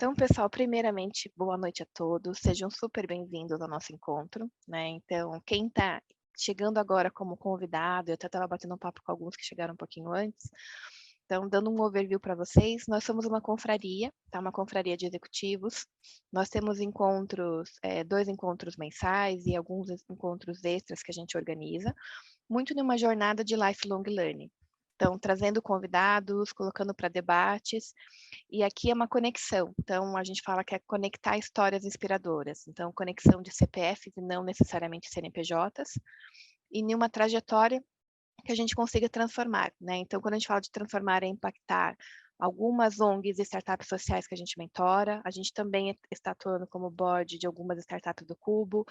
Então, pessoal, primeiramente, boa noite a todos, sejam super bem-vindos ao nosso encontro, né? Então, quem está chegando agora como convidado, eu até estava batendo um papo com alguns que chegaram um pouquinho antes, então, dando um overview para vocês, nós somos uma confraria, tá? Uma confraria de executivos, nós temos encontros, 2 encontros mensais e alguns encontros extras que a gente organiza, muito numa jornada de lifelong learning. Então, trazendo convidados, colocando para debates, e aqui é uma conexão. Então, a gente fala que é conectar histórias inspiradoras. Então, conexão de CPFs e não necessariamente CNPJs, e em uma trajetória que a gente consiga transformar, né? Então, quando a gente fala de transformar, é impactar algumas ONGs e startups sociais que a gente mentora. A gente também está atuando como board de algumas startups do Cubo,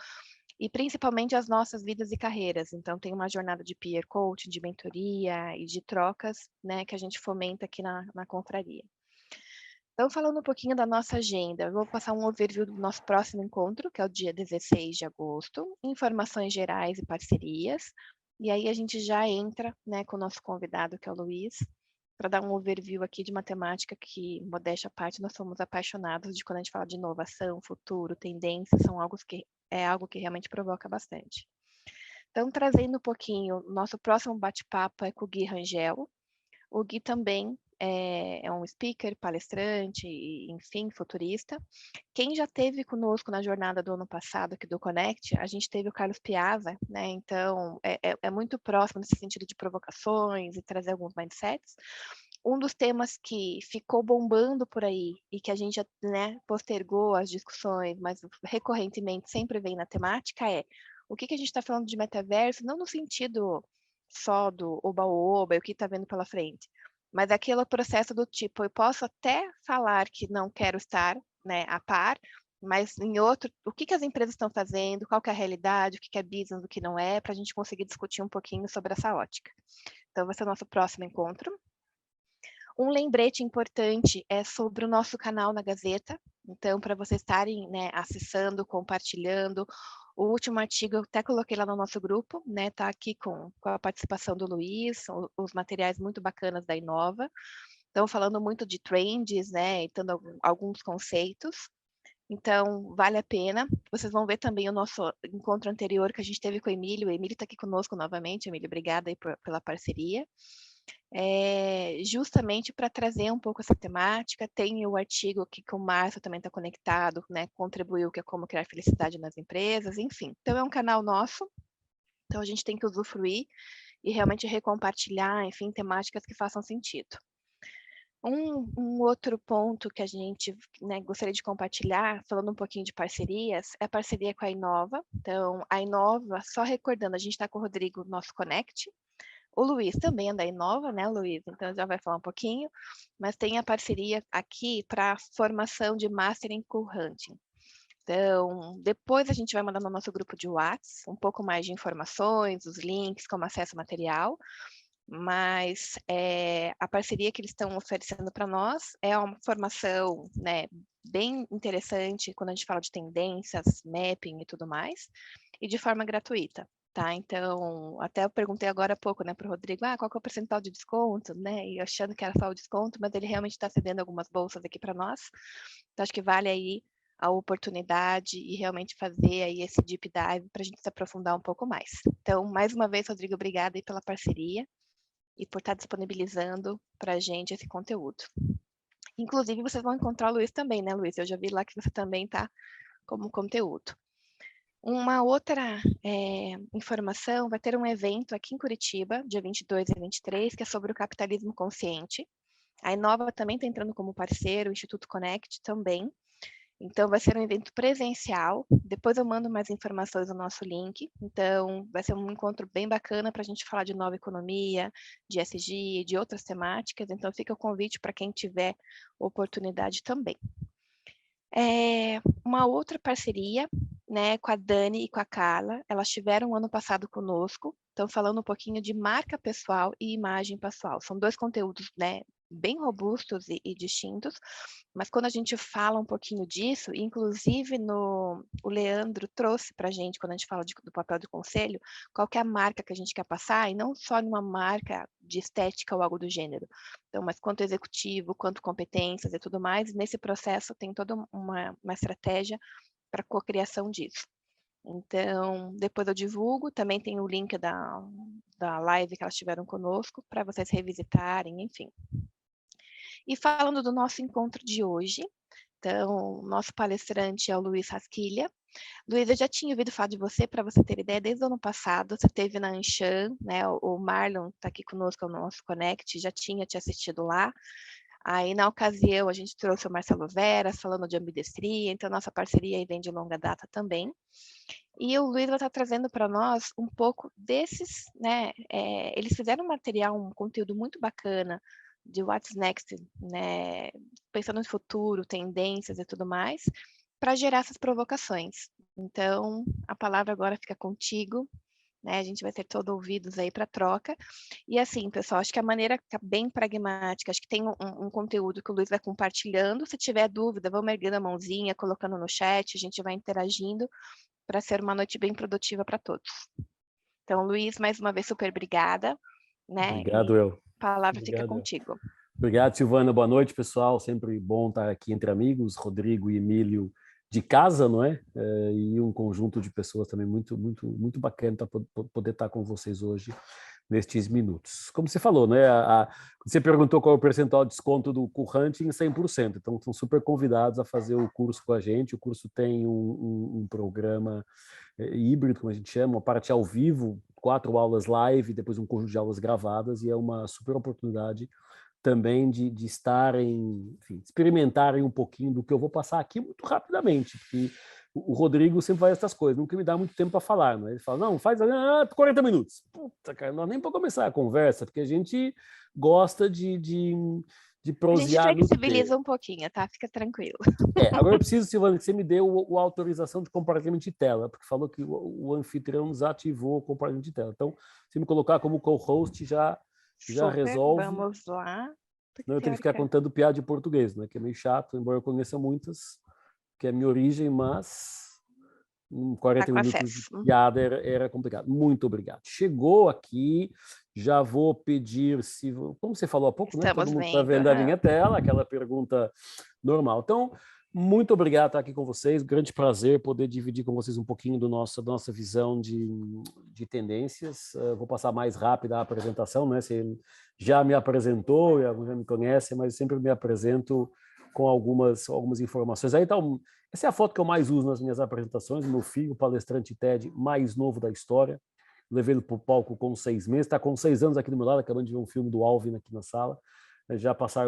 e principalmente as nossas vidas e carreiras. Então, tem uma jornada de peer coaching, de mentoria e de trocas, né, que a gente fomenta aqui na confraria. Então, falando um pouquinho da nossa agenda, eu vou passar um overview do nosso próximo encontro, que é o dia 16 de agosto, informações gerais e parcerias, e aí a gente já entra, né, com o nosso convidado, que é o Luiz, para dar um overview aqui de uma temática que, modéstia à parte, nós somos apaixonados de quando a gente fala de inovação, futuro, tendências, é algo que realmente provoca bastante. Então, trazendo um pouquinho, nosso próximo bate-papo é com o Gui Rangel. O Gui também é um speaker, palestrante, enfim, futurista. Quem já teve conosco na jornada do ano passado aqui do Connect, a gente teve o Carlos Piazza, né? Então, é muito próximo nesse sentido de provocações e trazer alguns mindsets. Um dos temas que ficou bombando por aí e que a gente já, né, postergou as discussões, mas recorrentemente sempre vem na temática é o que a gente está falando de metaverso, não no sentido só do oba-oba e o que está vendo pela frente, mas aquele processo do tipo, eu posso até falar que não quero estar, né, a par, mas em outro, o que as empresas estão fazendo, qual que é a realidade, o que é business, o que não é, para a gente conseguir discutir um pouquinho sobre essa ótica. Então, vai ser o nosso próximo encontro. Um lembrete importante é sobre o nosso canal na Gazeta. Então, para vocês estarem, né, acessando, compartilhando, o último artigo eu até coloquei lá no nosso grupo, né? Tá aqui com a participação do Luiz, os materiais muito bacanas da Inova. Então, falando muito de trends, né? E dando alguns conceitos. Então, vale a pena. Vocês vão ver também o nosso encontro anterior que a gente teve com o Emílio. O Emílio está aqui conosco novamente. Emílio, obrigada aí pela parceria. Justamente para trazer um pouco essa temática. Tem o artigo aqui que o Márcio também está conectado, né? Contribuiu, que é como criar felicidade nas empresas, enfim. Então, é um canal nosso. Então, a gente tem que usufruir e realmente recompartilhar, enfim, temáticas que façam sentido. Um outro ponto que a gente, né, gostaria de compartilhar, falando um pouquinho de parcerias, é a parceria com a Inova. Então, a Inova, só recordando, a gente está com o Rodrigo, nosso Connect. O Luiz também é da Inova, né, Luiz? Então, já vai falar um pouquinho. Mas tem a parceria aqui para formação de Master em Cool Hunting. Então, depois a gente vai mandar no nosso grupo de WhatsApp um pouco mais de informações, os links, como acesso ao material, mas a parceria que eles estão oferecendo para nós é uma formação, né, bem interessante quando a gente fala de tendências, mapping e tudo mais, e de forma gratuita. Tá, então, até eu perguntei agora há pouco, né, para o Rodrigo, qual que é o percentual de desconto, né, e achando que era só o desconto, mas ele realmente está cedendo algumas bolsas aqui para nós, então acho que vale aí a oportunidade e realmente fazer aí esse deep dive para a gente se aprofundar um pouco mais. Então, mais uma vez, Rodrigo, obrigada aí pela parceria e por estar disponibilizando para a gente esse conteúdo. Inclusive, vocês vão encontrar o Luiz também, né, Luiz? Eu já vi lá que você também está como conteúdo. Uma outra informação, vai ter um evento aqui em Curitiba, dia 22 e 23, que é sobre o capitalismo consciente. A Inova também está entrando como parceiro, o Instituto Connect também. Então, vai ser um evento presencial. Depois eu mando mais informações no nosso link. Então, vai ser um encontro bem bacana para a gente falar de nova economia, de ESG, de outras temáticas. Então, fica o convite para quem tiver oportunidade também. Uma outra parceria, né, com a Dani e com a Carla. Elas tiveram ano passado conosco. Estão falando um pouquinho de marca pessoal e imagem pessoal. São 2 conteúdos, né, bem robustos e distintos, mas quando a gente fala um pouquinho disso, inclusive o Leandro trouxe para a gente, quando a gente fala do papel do conselho, qual que é a marca que a gente quer passar, e não só numa marca de estética ou algo do gênero. Então, mas quanto executivo, quanto competências e tudo mais, nesse processo tem toda uma estratégia para a cocriação disso. Então, depois eu divulgo, também tem o link da live que elas tiveram conosco, para vocês revisitarem, enfim. E falando do nosso encontro de hoje, então, nosso palestrante é o Luiz Rasquilha. Luiz, eu já tinha ouvido falar de você, para você ter ideia, desde o ano passado, você esteve na Anshan, né? O Marlon está aqui conosco, é o nosso Connect, já tinha te assistido lá. Aí, na ocasião, a gente trouxe o Marcelo Veras, falando de ambidestria, então nossa parceria aí vem de longa data também. E o Luiz vai estar trazendo para nós um pouco desses, né? Eles fizeram um material, um conteúdo muito bacana de What's Next, né? Pensando no futuro, tendências e tudo mais, para gerar essas provocações. Então, a palavra agora fica contigo, né? A gente vai ter todo ouvidos aí para troca. E assim, pessoal, acho que a maneira fica bem pragmática. Acho que tem um conteúdo que o Luiz vai compartilhando. Se tiver dúvida, vamos erguendo a mãozinha, colocando no chat, a gente vai interagindo para ser uma noite bem produtiva para todos. Então, Luiz, mais uma vez, super obrigada, né? Obrigado, E eu. a palavra fica Obrigado, eu. contigo. Obrigado, Silvana. Boa noite, pessoal. Sempre bom estar aqui entre amigos. Rodrigo e Emílio de casa, não é? E um conjunto de pessoas também muito, muito, muito bacana para poder estar com vocês hoje nestes minutos. Como você falou, né? Você perguntou qual é o percentual de desconto do Currante, em 100%. Então, estão super convidados a fazer o curso com a gente. O curso tem um programa híbrido, como a gente chama, uma parte ao vivo, 4 aulas live, depois um conjunto de aulas gravadas, e é uma super oportunidade também de estarem, enfim, experimentarem um pouquinho do que eu vou passar aqui muito rapidamente, porque o Rodrigo sempre faz essas coisas, nunca me dá muito tempo para falar, né? Ele fala, não, faz 40 minutos. Puta, cara, não dá nem para começar a conversa, porque a gente gosta de A gente prosear no flexibiliza tempo. um pouquinho, tá? Fica tranquilo. Agora eu preciso, Silvana, que você me dê a autorização de compartilhamento de tela, porque falou que o anfitrião desativou o compartilhamento de tela. Então, se me colocar como co-host, já Super, resolve. vamos lá. Porque Senão eu tenho que ficar teórica contando piada de português, né? Que é meio chato, embora eu conheça muitas, que é a minha origem, mas tá 40 com minutos de acesso. piada era complicado. Muito obrigado. Chegou aqui, já vou pedir, se, como você falou há pouco, né? Todo Estamos mundo está vendo. vendo a minha tela, aquela pergunta normal. Então, muito obrigado por estar aqui com vocês. Grande prazer poder dividir com vocês um pouquinho da nossa visão de tendências. Vou passar mais rápido a apresentação, né? Você já me apresentou, já me conhece, mas eu sempre me apresento com algumas informações. Aí então, essa é a foto que eu mais uso nas minhas apresentações. Meu filho, o palestrante TED mais novo da história. Levei ele para o palco com 6 meses, está com 6 anos aqui do meu lado, acabando de ver um filme do Alvin aqui na sala. Já passou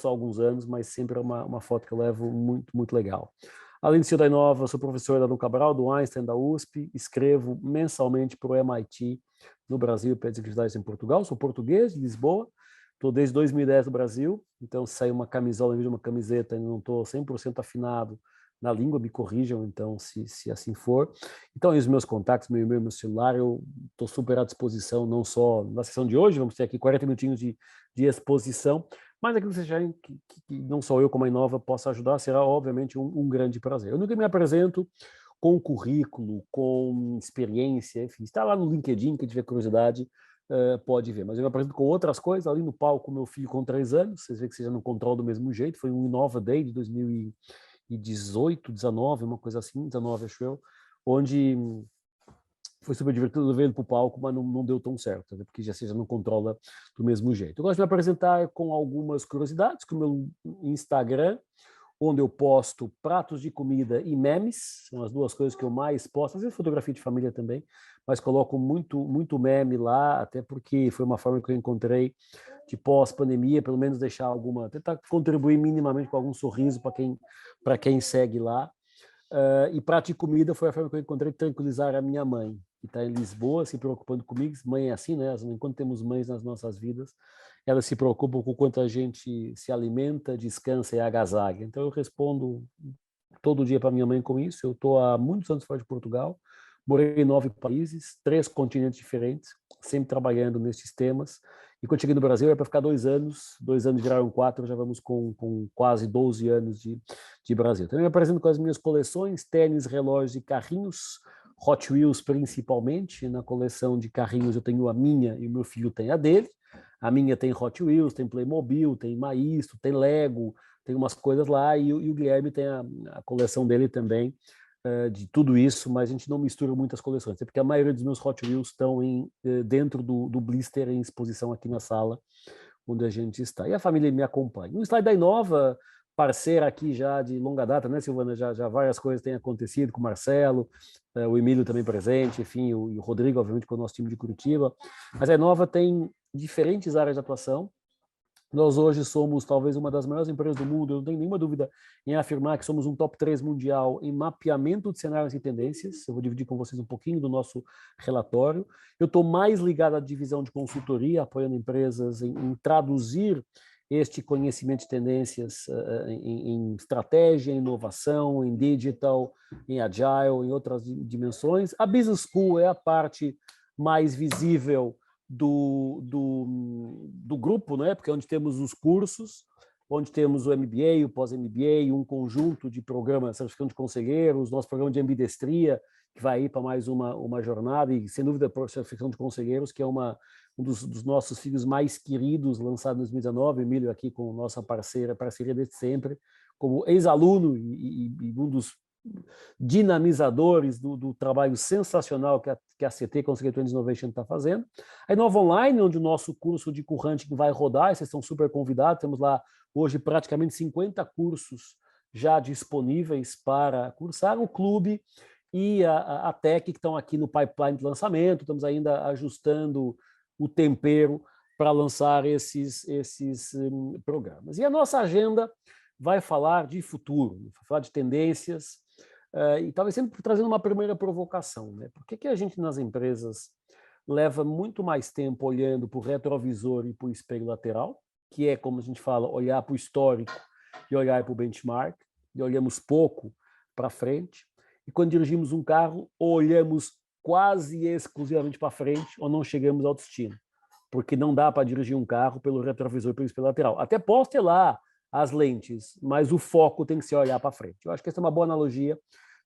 alguns anos, mas sempre é uma foto que eu levo muito, muito legal. Além de ser da Inova, sou professor da Cabral, do Einstein, da USP, escrevo mensalmente para o MIT no Brasil, para as universidades em Portugal. Sou português, de Lisboa, estou desde 2010 no Brasil, então se sair uma camisola em vez de uma camiseta, ainda não estou 100% afinado na língua, me corrijam, então, se assim for. Então, os meus contatos, meu e-mail, meu celular, eu estou super à disposição, não só na sessão de hoje, vamos ter aqui 40 minutinhos de exposição, mas aquilo que vocês acharem que não só eu, como a Inova, possa ajudar, será, obviamente, um grande prazer. Eu nunca me apresento com currículo, com experiência, enfim, está lá no LinkedIn, quem tiver curiosidade, pode ver. Mas eu me apresento com outras coisas, ali no palco, meu filho com 3 anos, vocês veem que seja no controle do mesmo jeito, foi um Inova Day de 2018, 19, uma coisa assim, 19 acho eu, onde foi super divertido ver ele para o palco, mas não deu tão certo, né? Porque já seja não controla do mesmo jeito. Eu gosto de me apresentar com algumas curiosidades, com o meu Instagram, onde eu posto pratos de comida e memes, são as duas coisas que eu mais posto, às vezes fotografia de família também, mas coloco muito, muito meme lá, até porque foi uma forma que eu encontrei de pós-pandemia, pelo menos deixar tentar contribuir minimamente com algum sorriso para quem segue lá. E prato de comida foi a forma que eu encontrei de tranquilizar a minha mãe, que está em Lisboa, se preocupando comigo. Mãe é assim, né? Enquanto temos mães nas nossas vidas, elas se preocupam com o quanto a gente se alimenta, descansa e agasalha. Então eu respondo todo dia para minha mãe com isso. Eu estou há muitos anos fora de Portugal, morei em 9 países, 3 continentes diferentes, sempre trabalhando nesses temas. E quando cheguei no Brasil era para ficar 2 anos viraram 4, já vamos com quase 12 anos de Brasil. Também me apresento com as minhas coleções, tênis, relógios e carrinhos, Hot Wheels principalmente. Na coleção de carrinhos eu tenho a minha e o meu filho tem a dele. A minha tem Hot Wheels, tem Playmobil, tem Maisto, tem Lego, tem umas coisas lá, e o Guilherme tem a coleção dele também, de tudo isso, mas a gente não mistura muitas coleções, porque a maioria dos meus Hot Wheels estão dentro do blister em exposição aqui na sala onde a gente está. E a família me acompanha. No slide da Inova, parceira aqui já de longa data, né, Silvana? Já várias coisas têm acontecido com o Marcelo, o Emílio também presente, enfim, o Rodrigo, obviamente, com o nosso time de Curitiba. Mas a Inova tem diferentes áreas de atuação. Nós hoje somos talvez uma das maiores empresas do mundo, eu não tenho nenhuma dúvida em afirmar que somos um top 3 mundial em mapeamento de cenários e tendências. Eu vou dividir com vocês um pouquinho do nosso relatório. Eu estou mais ligado à divisão de consultoria, apoiando empresas em traduzir este conhecimento de tendências em estratégia, em inovação, em digital, em agile, em outras dimensões. A Business School é a parte mais visível do grupo, né? Porque é onde temos os cursos, onde temos o MBA, o pós-MBA, um conjunto de programas, certificando de conselheiros, nosso programa de ambidestria, que vai ir para mais uma jornada, e sem dúvida a certificação de conselheiros, que é um dos nossos filhos mais queridos, lançado em 2019, Emílio aqui com nossa parceria desde sempre, como ex-aluno e um dos dinamizadores do trabalho sensacional que a CT, Conceito Innovation, está fazendo. A Inova Online, onde o nosso curso de Curhunting vai rodar, vocês estão super convidados, temos lá hoje praticamente 50 cursos já disponíveis para cursar. O clube e a Tech, que estão aqui no pipeline de lançamento, estamos ainda ajustando o tempero para lançar esses programas. E a nossa agenda vai falar de futuro, vai falar de tendências, e talvez sempre trazendo uma primeira provocação, né? Por que a gente nas empresas leva muito mais tempo olhando para o retrovisor e para o espelho lateral, que é, como a gente fala, olhar para o histórico e olhar para o benchmark, e olhamos pouco para frente, e quando dirigimos um carro, ou olhamos quase exclusivamente para frente, ou não chegamos ao destino, porque não dá para dirigir um carro pelo retrovisor e pelo espelho lateral. Até posso ter lá as lentes, mas o foco tem que ser olhar para frente. Eu acho que essa é uma boa analogia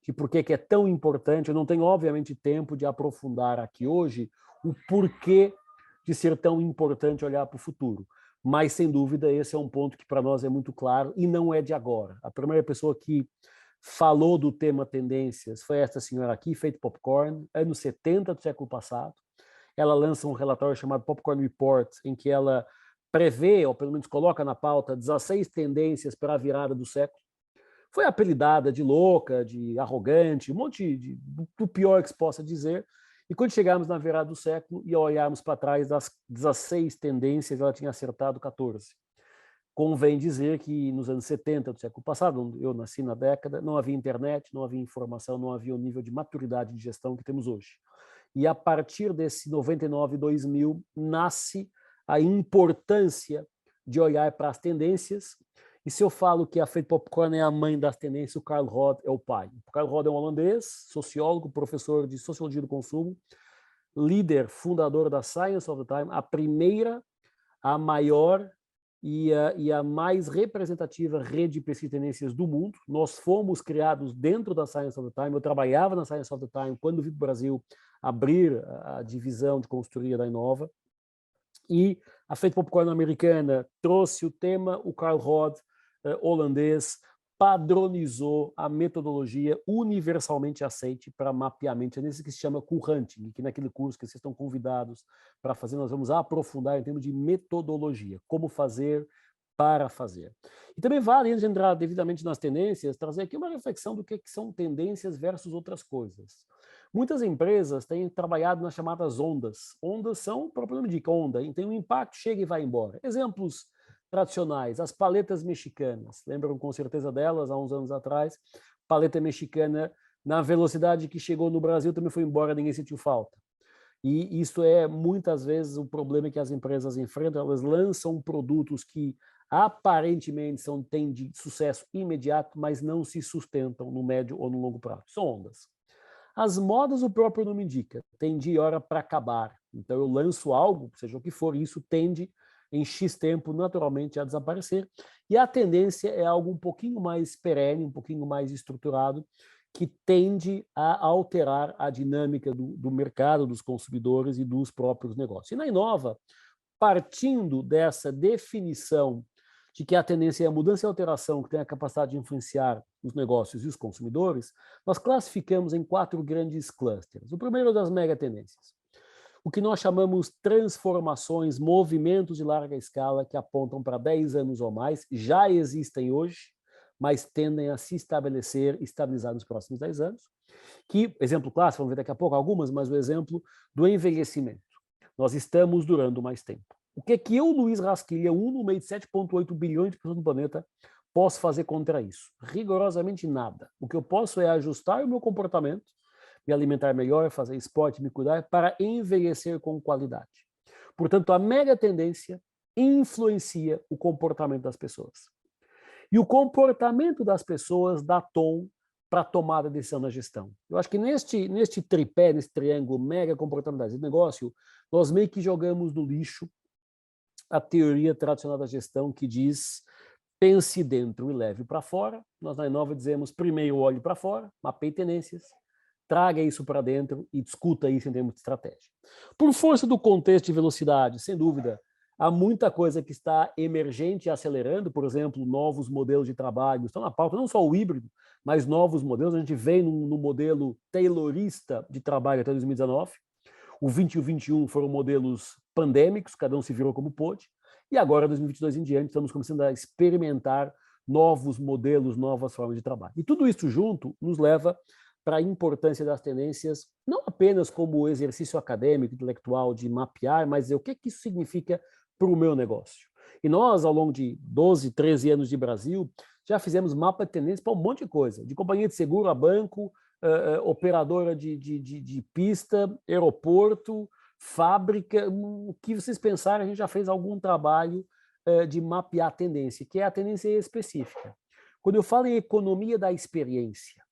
de por que é tão importante. Eu não tenho, obviamente, tempo de aprofundar aqui hoje o porquê de ser tão importante olhar para o futuro. Mas, sem dúvida, esse é um ponto que para nós é muito claro e não é de agora. A primeira pessoa que falou do tema tendências foi esta senhora aqui, Faith Popcorn, anos 70 do século passado. Ela lança um relatório chamado Popcorn Report, em que ela prevê, ou pelo menos coloca na pauta, 16 tendências para a virada do século. Foi apelidada de louca, de arrogante, um monte do pior que se possa dizer. E quando chegarmos na virada do século e olharmos para trás das 16 tendências, ela tinha acertado 14. Convém dizer que nos anos 70 do século passado, eu nasci na década, não havia internet, não havia informação, não havia o nível de maturidade de gestão que temos hoje. E a partir desse 99 e 2000 nasce a importância de olhar para as tendências. E se eu falo que a Faith Popcorn é a mãe das tendências, o Carl Rod é o pai. O Carl Rod é um holandês, sociólogo, professor de Sociologia do Consumo, líder, fundador da Science of the Time, a primeira, a maior e a mais representativa rede de pesquisa de tendências do mundo. Nós fomos criados dentro da Science of the Time. Eu trabalhava na Science of the Time quando vim para o Brasil abrir a divisão de consultoria da Inova. E a Faith Popcorn americana trouxe o tema, o Carl Rod, holandês, padronizou a metodologia universalmente aceite para mapeamento, nesse que se chama Curhunting, que naquele curso que vocês estão convidados para fazer, nós vamos aprofundar em termos de metodologia, como fazer para fazer. E também vale, antes de entrar devidamente nas tendências, trazer aqui uma reflexão do que são tendências versus outras coisas. Muitas empresas têm trabalhado nas chamadas ondas. Ondas são, o próprio nome indica, onda, tem um impacto, chega e vai embora. Exemplos tradicionais, as paletas mexicanas. Lembram com certeza delas, há uns anos atrás. Paleta mexicana, na velocidade que chegou no Brasil, também foi embora, ninguém sentiu falta. E isso é, muitas vezes, o problema que as empresas enfrentam. Elas lançam produtos que aparentemente têm de sucesso imediato, mas não se sustentam no médio ou no longo prazo. São ondas. As modas, o próprio nome indica, tem dia e hora para acabar. Então eu lanço algo, seja o que for, e isso tende em X tempo naturalmente a desaparecer. E a tendência é algo um pouquinho mais perene, um pouquinho mais estruturado, que tende a alterar a dinâmica do mercado, dos consumidores e dos próprios negócios. E na Inova, partindo dessa definição de que a tendência é a mudança e a alteração que tem a capacidade de influenciar os negócios e os consumidores, nós classificamos em 4 grandes clusters. O primeiro das mega tendências, o que nós chamamos transformações, movimentos de larga escala que apontam para 10 anos ou mais, já existem hoje, mas tendem a se estabelecer, estabilizar nos próximos 10 anos. Que, exemplo clássico, vamos ver daqui a pouco algumas, mas o exemplo do envelhecimento. Nós estamos durando mais tempo. O que é que eu, Luiz Rasquilha, um no meio de 7,8 bilhões de pessoas no planeta, posso fazer contra isso? Rigorosamente nada. O que eu posso é ajustar o meu comportamento, me alimentar melhor, fazer esporte, me cuidar, para envelhecer com qualidade. Portanto, a mega tendência influencia o comportamento das pessoas. E o comportamento das pessoas dá tom para a tomada de decisão na gestão. Eu acho que neste tripé, nesse triângulo mega comportamental de negócio, nós meio que jogamos no lixo a teoria tradicional da gestão que diz pense dentro e leve para fora. Nós na Inova dizemos primeiro olhe para fora, mapeie tendências, traga isso para dentro e discuta isso em termos de estratégia. Por força do contexto de velocidade, sem dúvida, há muita coisa que está emergente e acelerando, por exemplo, novos modelos de trabalho estão na pauta, não só o híbrido, mas novos modelos. A gente vem no modelo taylorista de trabalho até 2019. O 20 e o 21 foram modelos pandêmicos, cada um se virou como pôde. E agora, 2022 em diante, estamos começando a experimentar novos modelos, novas formas de trabalho. E tudo isso junto nos leva para a importância das tendências, não apenas como exercício acadêmico, intelectual, de mapear, mas o que isso significa para o meu negócio. E nós, ao longo de 12, 13 anos de Brasil, já fizemos mapa de tendência para um monte de coisa, de companhia de seguro a banco, operadora de pista, aeroporto, fábrica, o que vocês pensarem, a gente já fez algum trabalho de mapear a tendência, que é a tendência específica. Quando eu falo em economia da experiência,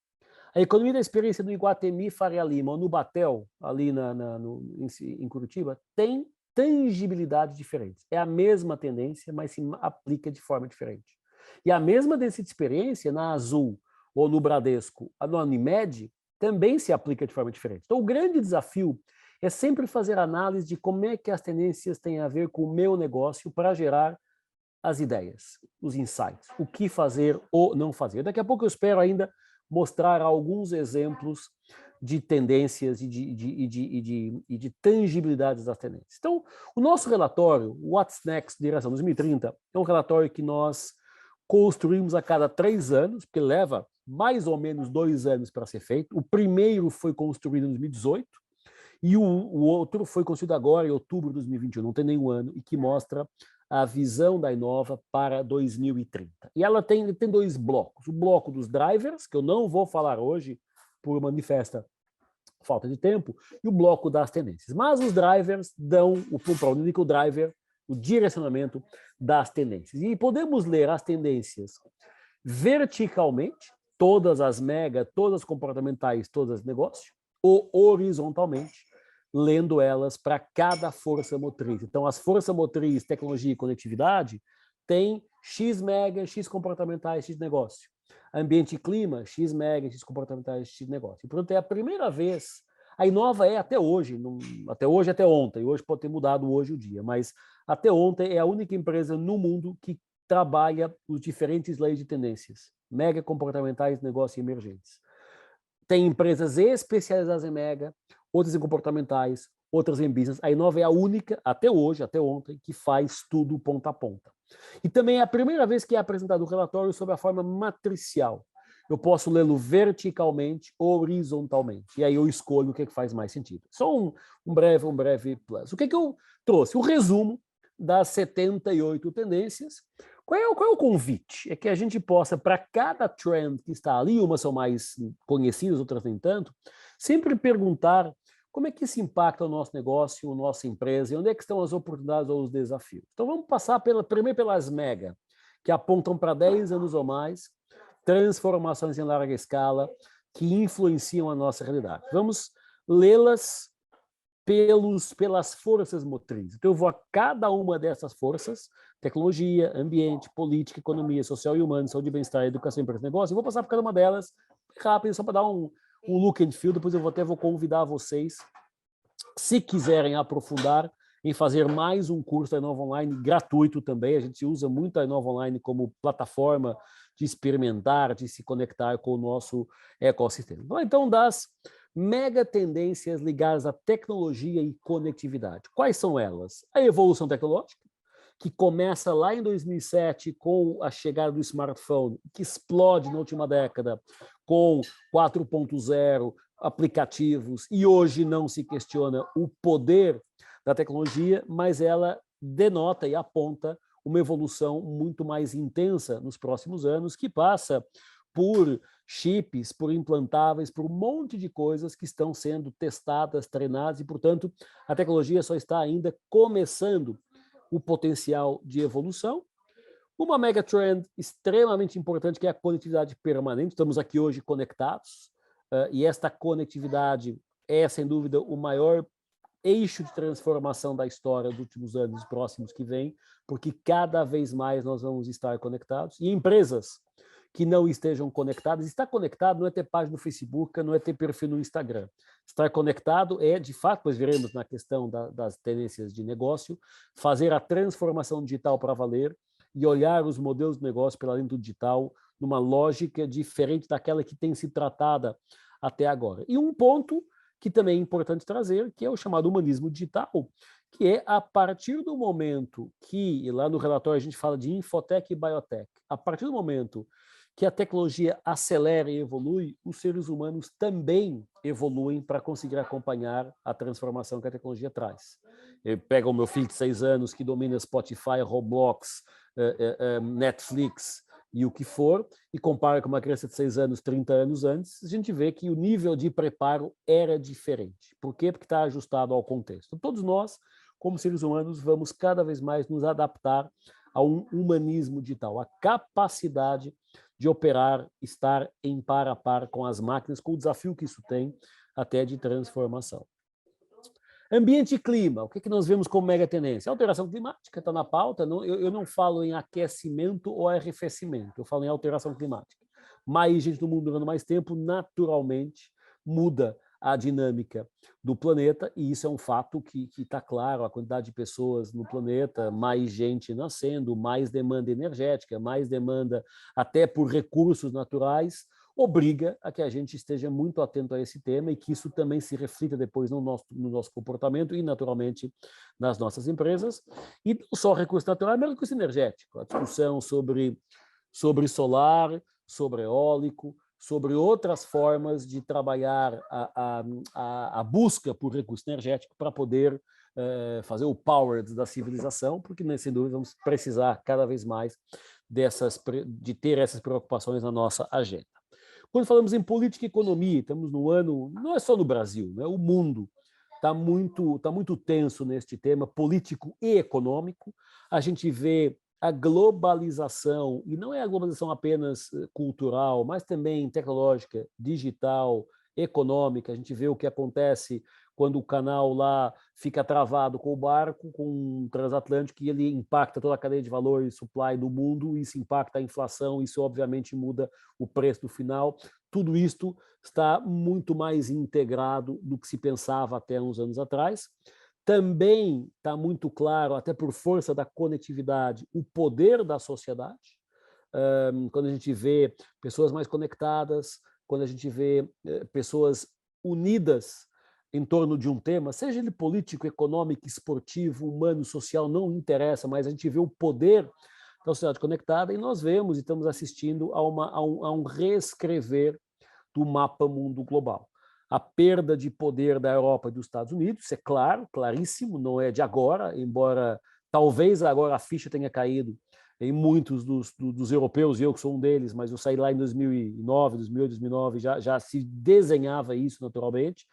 a economia da experiência do Iguatemi Faria Lima ou no Batel, ali em Curitiba, tem tangibilidades diferentes. É a mesma tendência, mas se aplica de forma diferente. E a mesma tendência de experiência na Azul ou no Bradesco, na Unimed, também se aplica de forma diferente. Então, o grande desafio é sempre fazer análise de como é que as tendências têm a ver com o meu negócio para gerar as ideias, os insights, o que fazer ou não fazer. Daqui a pouco eu espero ainda mostrar alguns exemplos de tendências e de tangibilidades das tendências. Então, o nosso relatório, What's Next, Direção 2030, é um relatório que nós construímos a cada 3 anos, porque leva mais ou menos 2 anos para ser feito. O primeiro foi construído em 2018 e o outro foi construído agora, em outubro de 2021, não tem nenhum ano, e que mostra a visão da Inova para 2030. E ela tem 2 blocos. O bloco dos drivers, que eu não vou falar hoje por manifesta falta de tempo, e o bloco das tendências. Mas os drivers dão o driver, o direcionamento das tendências. E podemos ler as tendências verticalmente, todas as mega, todas as comportamentais, todas as negócios, ou horizontalmente, lendo elas para cada força motriz. Então, as forças motriz, tecnologia e conectividade têm X mega, X comportamentais, X negócio. Ambiente e clima, X mega, X comportamentais, X negócio. E, portanto, é a primeira vez, a Inova é até hoje, até ontem, hoje pode ter mudado hoje o dia, mas até ontem é a única empresa no mundo que trabalha os diferentes leis de tendências, mega comportamentais, negócios emergentes. Tem empresas especializadas em mega, outras em comportamentais, outras em business. A Inova é a única, até hoje, até ontem, que faz tudo ponta a ponta. E também é a primeira vez que é apresentado o relatório sob a forma matricial. Eu posso lê-lo verticalmente ou horizontalmente. E aí eu escolho o que faz mais sentido. Só um breve plus. O que eu trouxe? O resumo das 78 tendências. Qual é o convite? É que a gente possa, para cada trend que está ali, umas são mais conhecidas, outras nem tanto, sempre perguntar como é que isso impacta o nosso negócio, a nossa empresa, e onde é que estão as oportunidades ou os desafios. Então vamos passar primeiro pelas mega, que apontam para 10 anos ou mais, transformações em larga escala, que influenciam a nossa realidade. Vamos lê-las pelas forças motrizes. Então, eu vou a cada uma dessas forças, tecnologia, ambiente, política, economia, social e humana, saúde e bem-estar, educação, empresa e negócio, e vou passar por cada uma delas rápido, só para dar um look and feel. Depois eu vou convidar vocês, se quiserem aprofundar, em fazer mais um curso da Inova Online gratuito também. A gente usa muito a Inova Online como plataforma de experimentar, de se conectar com o nosso ecossistema. Então, das mega tendências ligadas à tecnologia e conectividade. Quais são elas? A evolução tecnológica, que começa lá em 2007 com a chegada do smartphone, que explode na última década com 4.0, aplicativos, e hoje não se questiona o poder da tecnologia, mas ela denota e aponta uma evolução muito mais intensa nos próximos anos, que passa por chips, por implantáveis, por um monte de coisas que estão sendo testadas, treinadas, e, portanto, a tecnologia só está ainda começando o potencial de evolução. Uma megatrend extremamente importante, que é a conectividade permanente. Estamos aqui hoje conectados, e esta conectividade é, sem dúvida, o maior eixo de transformação da história dos últimos anos e próximos que vêm, porque cada vez mais nós vamos estar conectados. E empresas que não estejam conectadas, estar conectado não é ter página no Facebook, não é ter perfil no Instagram. Estar conectado é, de fato, pois veremos na questão das tendências de negócio, fazer a transformação digital para valer e olhar os modelos de negócio pela lente do digital numa lógica diferente daquela que tem sido tratada até agora. E um ponto que também é importante trazer, que é o chamado humanismo digital, que é a partir do momento que, e lá no relatório a gente fala de infotech e biotech, a partir do momento que a tecnologia acelera e evolui, os seres humanos também evoluem para conseguir acompanhar a transformação que a tecnologia traz. Eu pego o meu filho de 6 anos, que domina Spotify, Roblox, Netflix e o que for, e compara com uma criança de 6 anos, 30 anos antes, a gente vê que o nível de preparo era diferente. Por quê? Porque está ajustado ao contexto. Todos nós, como seres humanos, vamos cada vez mais nos adaptar a um humanismo digital, a capacidade de operar, estar em par a par com as máquinas, com o desafio que isso tem até de transformação. Ambiente e clima, o que nós vemos como mega tendência? A alteração climática está na pauta. Eu não falo em aquecimento ou arrefecimento, eu falo em alteração climática. Mais gente no mundo durante mais tempo, naturalmente, muda a dinâmica do planeta, e isso é um fato que está claro. A quantidade de pessoas no planeta, mais gente nascendo, mais demanda energética, mais demanda até por recursos naturais, obriga a que a gente esteja muito atento a esse tema e que isso também se reflita depois no nosso comportamento e, naturalmente, nas nossas empresas. E não só recurso natural, mas recurso energético. A discussão sobre solar, sobre eólico, sobre outras formas de trabalhar a busca por recurso energético para poder fazer o power da civilização, porque, sem dúvida, vamos precisar cada vez mais de ter essas preocupações na nossa agenda. Quando falamos em política e economia, estamos no ano, não é só no Brasil, né? O mundo está muito tenso neste tema político e econômico. A gente vê a globalização, e não é a globalização apenas cultural, mas também tecnológica, digital, econômica. A gente vê o que acontece quando o canal lá fica travado com o barco, com o transatlântico, e ele impacta toda a cadeia de valor e supply do mundo, isso impacta a inflação, isso obviamente muda o preço do final. Tudo isto está muito mais integrado do que se pensava até uns anos atrás. Também está muito claro, até por força da conectividade, o poder da sociedade. Quando a gente vê pessoas mais conectadas, quando a gente vê pessoas unidas em torno de um tema, seja ele político, econômico, esportivo, humano, social, não interessa, mas a gente vê o poder da sociedade conectada, e nós vemos e estamos assistindo a um reescrever do mapa mundo global. A perda de poder da Europa e dos Estados Unidos, isso é claro, claríssimo, não é de agora, embora talvez agora a ficha tenha caído em muitos dos europeus, e eu que sou um deles, mas eu saí lá em 2009, 2008, 2009, já se desenhava isso naturalmente,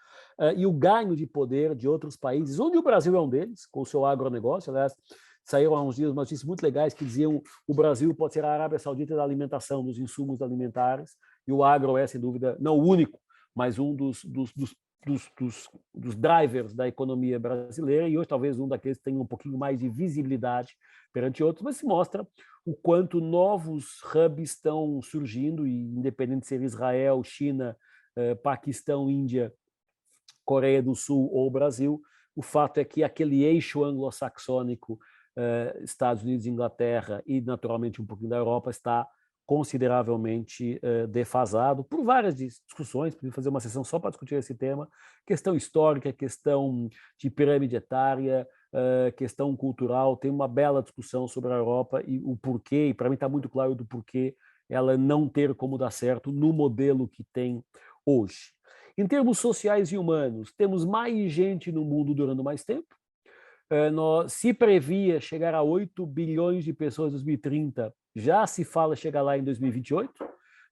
e o ganho de poder de outros países, onde o Brasil é um deles, com o seu agronegócio. Aliás, saíram há uns dias notícias muito legais que diziam que o Brasil pode ser a Arábia Saudita da alimentação, dos insumos alimentares, e o agro é, sem dúvida, não o único, mas um dos drivers da economia brasileira, e hoje talvez um daqueles que tem um pouquinho mais de visibilidade perante outros, mas se mostra o quanto novos hubs estão surgindo, e independente de ser Israel, China, Paquistão, Índia, Coreia do Sul ou Brasil, o fato é que aquele eixo anglo-saxônico, Estados Unidos, Inglaterra e, naturalmente, um pouquinho da Europa, está consideravelmente defasado por várias discussões. Podemos fazer uma sessão só para discutir esse tema: questão histórica, questão de pirâmide etária, questão cultural. Tem uma bela discussão sobre a Europa e o porquê, e para mim está muito claro do porquê ela não ter como dar certo no modelo que tem hoje. Em termos sociais e humanos, temos mais gente no mundo durando mais tempo. Se previa chegar a 8 bilhões de pessoas em 2030, já se fala chegar lá em 2028.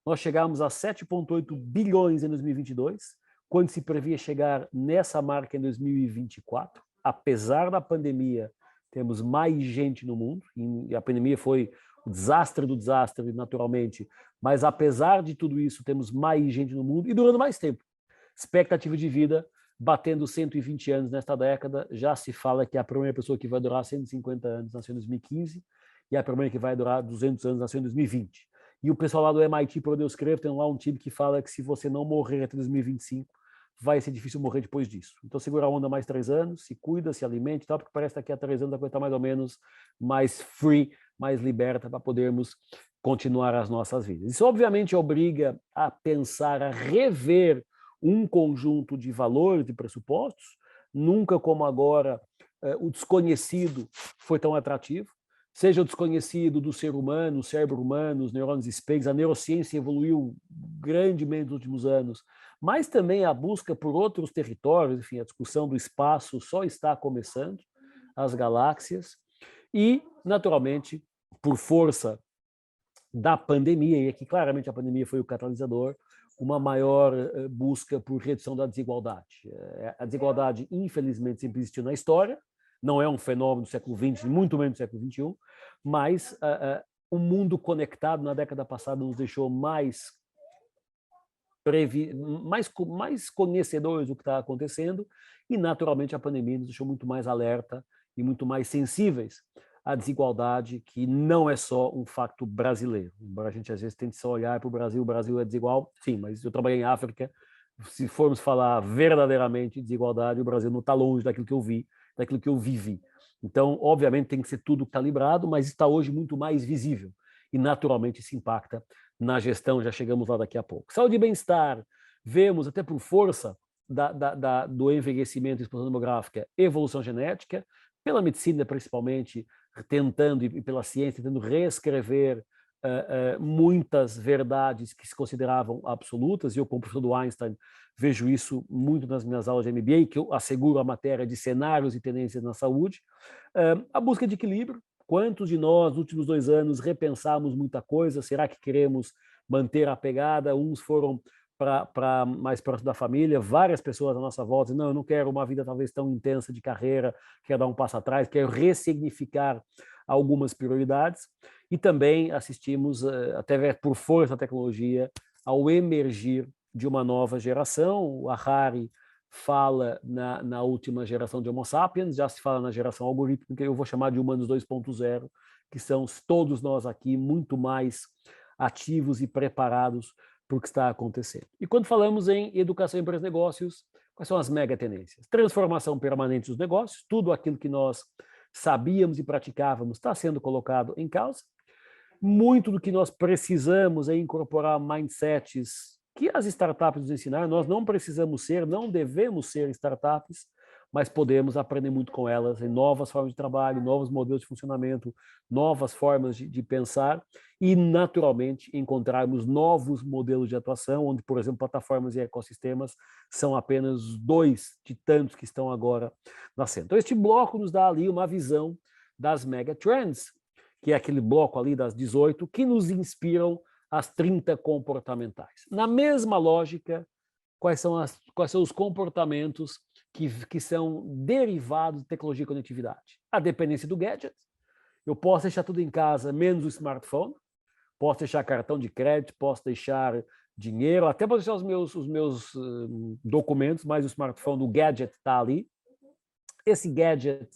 Nós chegamos a 7,8 bilhões em 2022, quando se previa chegar nessa marca em 2024. Apesar da pandemia, temos mais gente no mundo, e a pandemia foi o desastre do desastre, naturalmente, mas apesar de tudo isso, temos mais gente no mundo e durando mais tempo. Expectativa de vida batendo 120 anos nesta década, já se fala que a primeira pessoa que vai durar 150 anos nasceu em 2015 e a primeira que vai durar 200 anos nasceu em 2020. E o pessoal lá do MIT, por Deus crer, tem lá um time que fala que se você não morrer até 2025, vai ser difícil morrer depois disso. Então segura a onda mais 3 anos, se cuida, se alimente e tal, porque parece que daqui a 3 anos a coisa está mais ou menos mais free, mais liberta para podermos continuar as nossas vidas. Isso obviamente obriga a pensar, a rever um conjunto de valores e pressupostos. Nunca como agora o desconhecido foi tão atrativo, seja o desconhecido do ser humano, o cérebro humano, os neurônios espelhos. A neurociência evoluiu grandemente nos últimos anos, mas também a busca por outros territórios, enfim, a discussão do espaço só está começando, as galáxias, e, naturalmente, por força da pandemia, e aqui claramente a pandemia foi o catalisador, uma maior busca por redução da desigualdade. A desigualdade, infelizmente, sempre existiu na história, não é um fenômeno do século XX, muito menos do século XXI, mas o mundo conectado na década passada nos deixou mais conhecedores do que está acontecendo, e, naturalmente, a pandemia nos deixou muito mais alerta e muito mais sensíveis à desigualdade, que não é só um facto brasileiro. Embora a gente às vezes tente só olhar para o Brasil é desigual, sim, mas eu trabalhei em África, se formos falar verdadeiramente de desigualdade, o Brasil não está longe daquilo que eu vi, daquilo que eu vivi. Então, obviamente, tem que ser tudo calibrado, mas está hoje muito mais visível, e naturalmente isso impacta na gestão, já chegamos lá daqui a pouco. Saúde e bem-estar, vemos até por força do envelhecimento e explosão demográfica, evolução genética, pela medicina principalmente, tentando, e pela ciência, tentando reescrever muitas verdades que se consideravam absolutas, e eu, como professor do Einstein, vejo isso muito nas minhas aulas de MBA, que eu asseguro a matéria de cenários e tendências na saúde. A busca de equilíbrio. Quantos de nós, nos últimos 2 anos, repensamos muita coisa? Será que queremos manter a pegada? Uns foram para mais próximo da família, várias pessoas à nossa volta, não, eu não quero uma vida talvez tão intensa de carreira, quero dar um passo atrás, quero ressignificar algumas prioridades, e também assistimos, até por força da tecnologia, ao emergir de uma nova geração. O Harari fala na última geração de Homo sapiens, já se fala na geração algorítmica, que eu vou chamar de humanos 2.0, que são todos nós aqui muito mais ativos e preparados para o que está acontecendo. E quando falamos em educação, empresas e negócios, quais são as mega tendências? Transformação permanente dos negócios, tudo aquilo que nós sabíamos e praticávamos está sendo colocado em causa. Muito do que nós precisamos é incorporar mindsets que as startups nos ensinaram. Nós não precisamos ser, não devemos ser startups, mas podemos aprender muito com elas em novas formas de trabalho, novos modelos de funcionamento, novas formas de pensar, e, naturalmente, encontrarmos novos modelos de atuação, onde, por exemplo, plataformas e ecossistemas são apenas 2 de tantos que estão agora nascendo. Então, este bloco nos dá ali uma visão das mega trends, que é aquele bloco ali das 18, que nos inspiram as 30 comportamentais. Na mesma lógica, quais são os comportamentos que são derivados de tecnologia e conectividade? A dependência do gadget. Eu posso deixar tudo em casa, menos o smartphone. Posso deixar cartão de crédito, posso deixar dinheiro, até para deixar os meus documentos, mas o smartphone, o gadget está ali. Esse gadget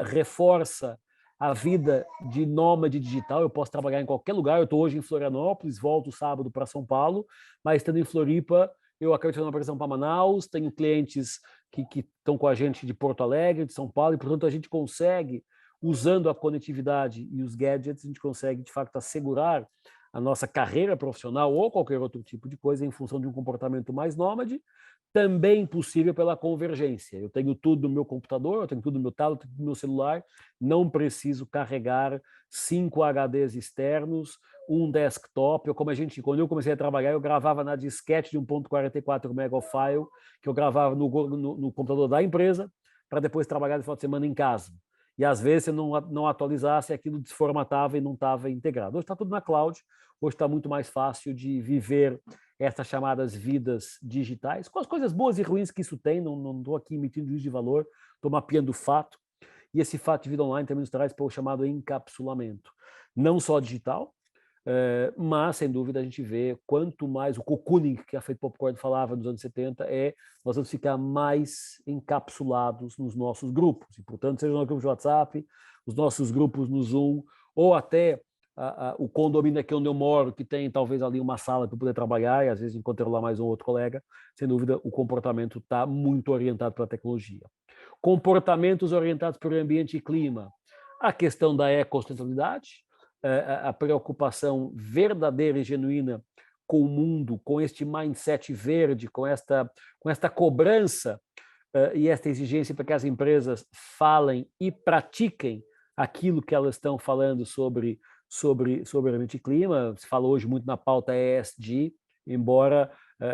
reforça a vida de nômade digital. Eu posso trabalhar em qualquer lugar. Eu estou hoje em Florianópolis, volto sábado para São Paulo, mas estando em Floripa, eu acabei de fazer uma operação para Manaus, tenho clientes que estão com a gente de Porto Alegre, de São Paulo, e, portanto, a gente consegue, usando a conectividade e os gadgets, a gente consegue, de fato, assegurar a nossa carreira profissional ou qualquer outro tipo de coisa em função de um comportamento mais nômade, também possível pela convergência. Eu tenho tudo no meu computador, eu tenho tudo no meu tablet, tudo no meu celular, não preciso carregar 5 HDs externos, um desktop. Quando eu comecei a trabalhar, eu gravava na disquete de 1.44 MB file, que eu gravava no computador da empresa, para depois trabalhar no final de semana em casa. E às vezes, se eu não atualizasse, aquilo desformatava e não estava integrado. Hoje está tudo na cloud, hoje está muito mais fácil de viver essas chamadas vidas digitais, com as coisas boas e ruins que isso tem. Não estou aqui emitindo juízo de valor, estou mapeando o fato. E esse fato de vida online também nos traz para o chamado encapsulamento. Não só digital, mas, sem dúvida, a gente vê quanto mais o cocooning, que a Feito Popcorn falava nos anos 70, nós vamos ficar mais encapsulados nos nossos grupos. E, portanto, seja no grupo de WhatsApp, os nossos grupos no Zoom, ou até o condomínio aqui onde eu moro, que tem talvez ali uma sala para poder trabalhar, e às vezes encontro lá mais um outro colega. Sem dúvida, o comportamento está muito orientado pela tecnologia. Comportamentos orientados pelo ambiente e clima. A questão da ecossustentabilidade, a preocupação verdadeira e genuína com o mundo, com este mindset verde, com esta cobrança e esta exigência para que as empresas falem e pratiquem aquilo que elas estão falando sobre ambiente e clima. Se fala hoje muito na pauta ESG, embora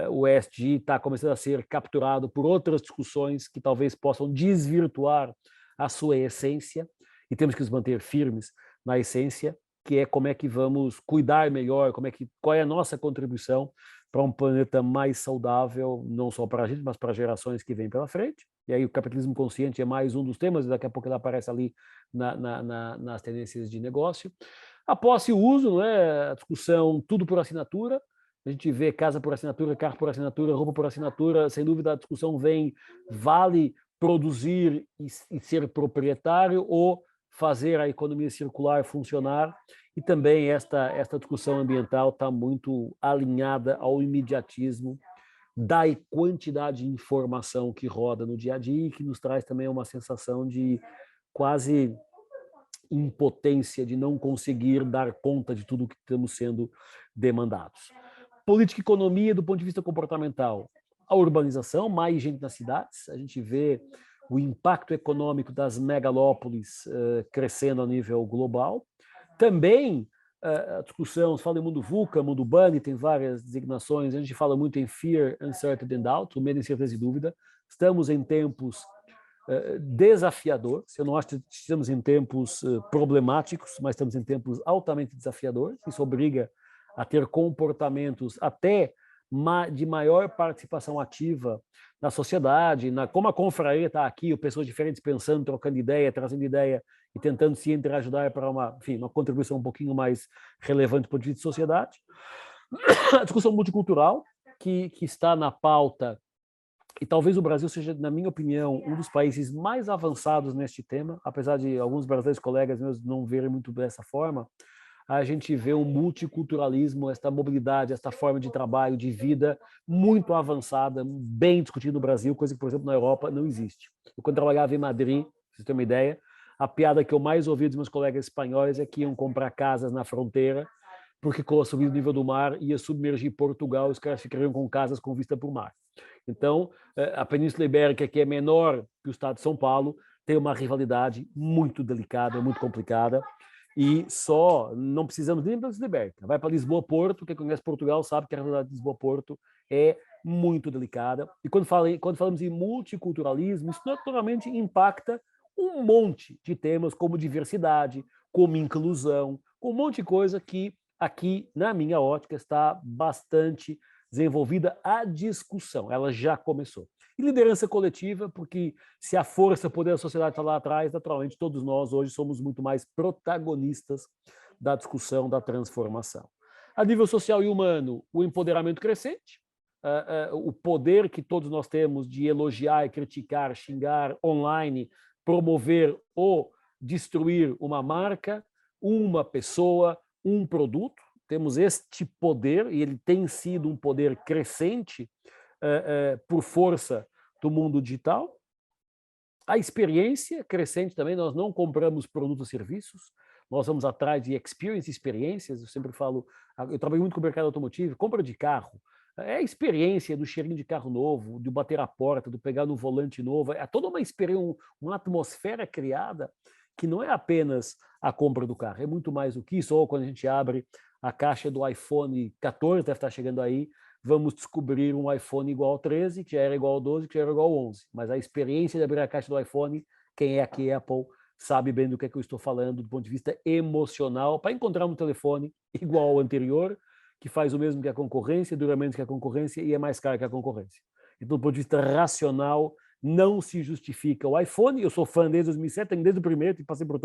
o ESG está começando a ser capturado por outras discussões que talvez possam desvirtuar a sua essência, e temos que nos manter firmes na essência, que é como é que vamos cuidar melhor, qual é a nossa contribuição para um planeta mais saudável, não só para a gente, mas para as gerações que vêm pela frente. E aí o capitalismo consciente é mais um dos temas, e daqui a pouco ele aparece ali nas tendências de negócio. A posse e o uso, né? A discussão tudo por assinatura. A gente vê casa por assinatura, carro por assinatura, roupa por assinatura. Sem dúvida a discussão vale produzir e ser proprietário ou fazer a economia circular funcionar. E também esta discussão ambiental está muito alinhada ao imediatismo da quantidade de informação que roda no dia a dia, e que nos traz também uma sensação de quase impotência, de não conseguir dar conta de tudo que estamos sendo demandados. Política e economia do ponto de vista comportamental. A urbanização, mais gente nas cidades, a gente vê o impacto econômico das megalópolis crescendo a nível global. Também a discussão, se fala em mundo VUCA, mundo BUNNY, tem várias designações, a gente fala muito em fear, uncertainty and doubt, o medo, incerteza e dúvida. Estamos em tempos desafiadores. Eu não acho que estamos em tempos problemáticos, mas estamos em tempos altamente desafiadores. Isso obriga a ter comportamentos até de maior participação ativa na sociedade, como a confraria está aqui, pessoas diferentes pensando, trocando ideia, trazendo ideia e tentando se entreajudar para uma contribuição um pouquinho mais relevante do ponto de vista de sociedade. A discussão multicultural, que está na pauta, e talvez o Brasil seja, na minha opinião, um dos países mais avançados neste tema, apesar de alguns brasileiros colegas meus não verem muito dessa forma. A gente vê um multiculturalismo, esta mobilidade, esta forma de trabalho, de vida muito avançada, bem discutida no Brasil, coisa que, por exemplo, na Europa não existe. Eu, quando trabalhava em Madrid, pra você ter uma ideia, a piada que eu mais ouvi dos meus colegas espanhóis é que iam comprar casas na fronteira, porque com a subida do nível do mar ia submergir Portugal, os caras ficariam com casas com vista para o mar. Então, a Península Ibérica, que é menor que o estado de São Paulo, tem uma rivalidade muito delicada, muito complicada, e não precisamos nem da Península Ibérica. Vai para Lisboa-Porto, quem conhece Portugal sabe que a rivalidade de Lisboa-Porto é muito delicada. E quando falamos em multiculturalismo, isso naturalmente impacta um monte de temas como diversidade, como inclusão, um monte de coisa que aqui, na minha ótica, está bastante desenvolvida a discussão. Ela já começou. E liderança coletiva, porque se a força, o poder da sociedade está lá atrás, naturalmente todos nós hoje somos muito mais protagonistas da discussão, da transformação. A nível social e humano, o empoderamento crescente, o poder que todos nós temos de elogiar, criticar, xingar online, promover ou destruir uma marca, uma pessoa, um produto. Temos este poder, e ele tem sido um poder crescente por força do mundo digital. A experiência crescente também, nós não compramos produtos e serviços, nós vamos atrás de experience, experiências. Eu sempre falo, eu trabalho muito com o mercado automotivo, compra de carro, é a experiência do cheirinho de carro novo, de bater a porta, do pegar no volante novo, é toda uma experiência, uma atmosfera criada que não é apenas a compra do carro, é muito mais do que isso. Ou quando a gente abre a caixa do iPhone 14, deve estar chegando aí, vamos descobrir um iPhone igual ao 13, que já era igual ao 12, que já era igual ao 11. Mas a experiência de abrir a caixa do iPhone, quem é aqui Apple sabe bem do que é que eu estou falando do ponto de vista emocional, para encontrar um telefone igual ao anterior, que faz o mesmo que a concorrência, dura menos que a concorrência e é mais caro que a concorrência. Então, do ponto de vista racional, não se justifica o iPhone. Eu sou fã desde 2007, tenho desde o primeiro e passei por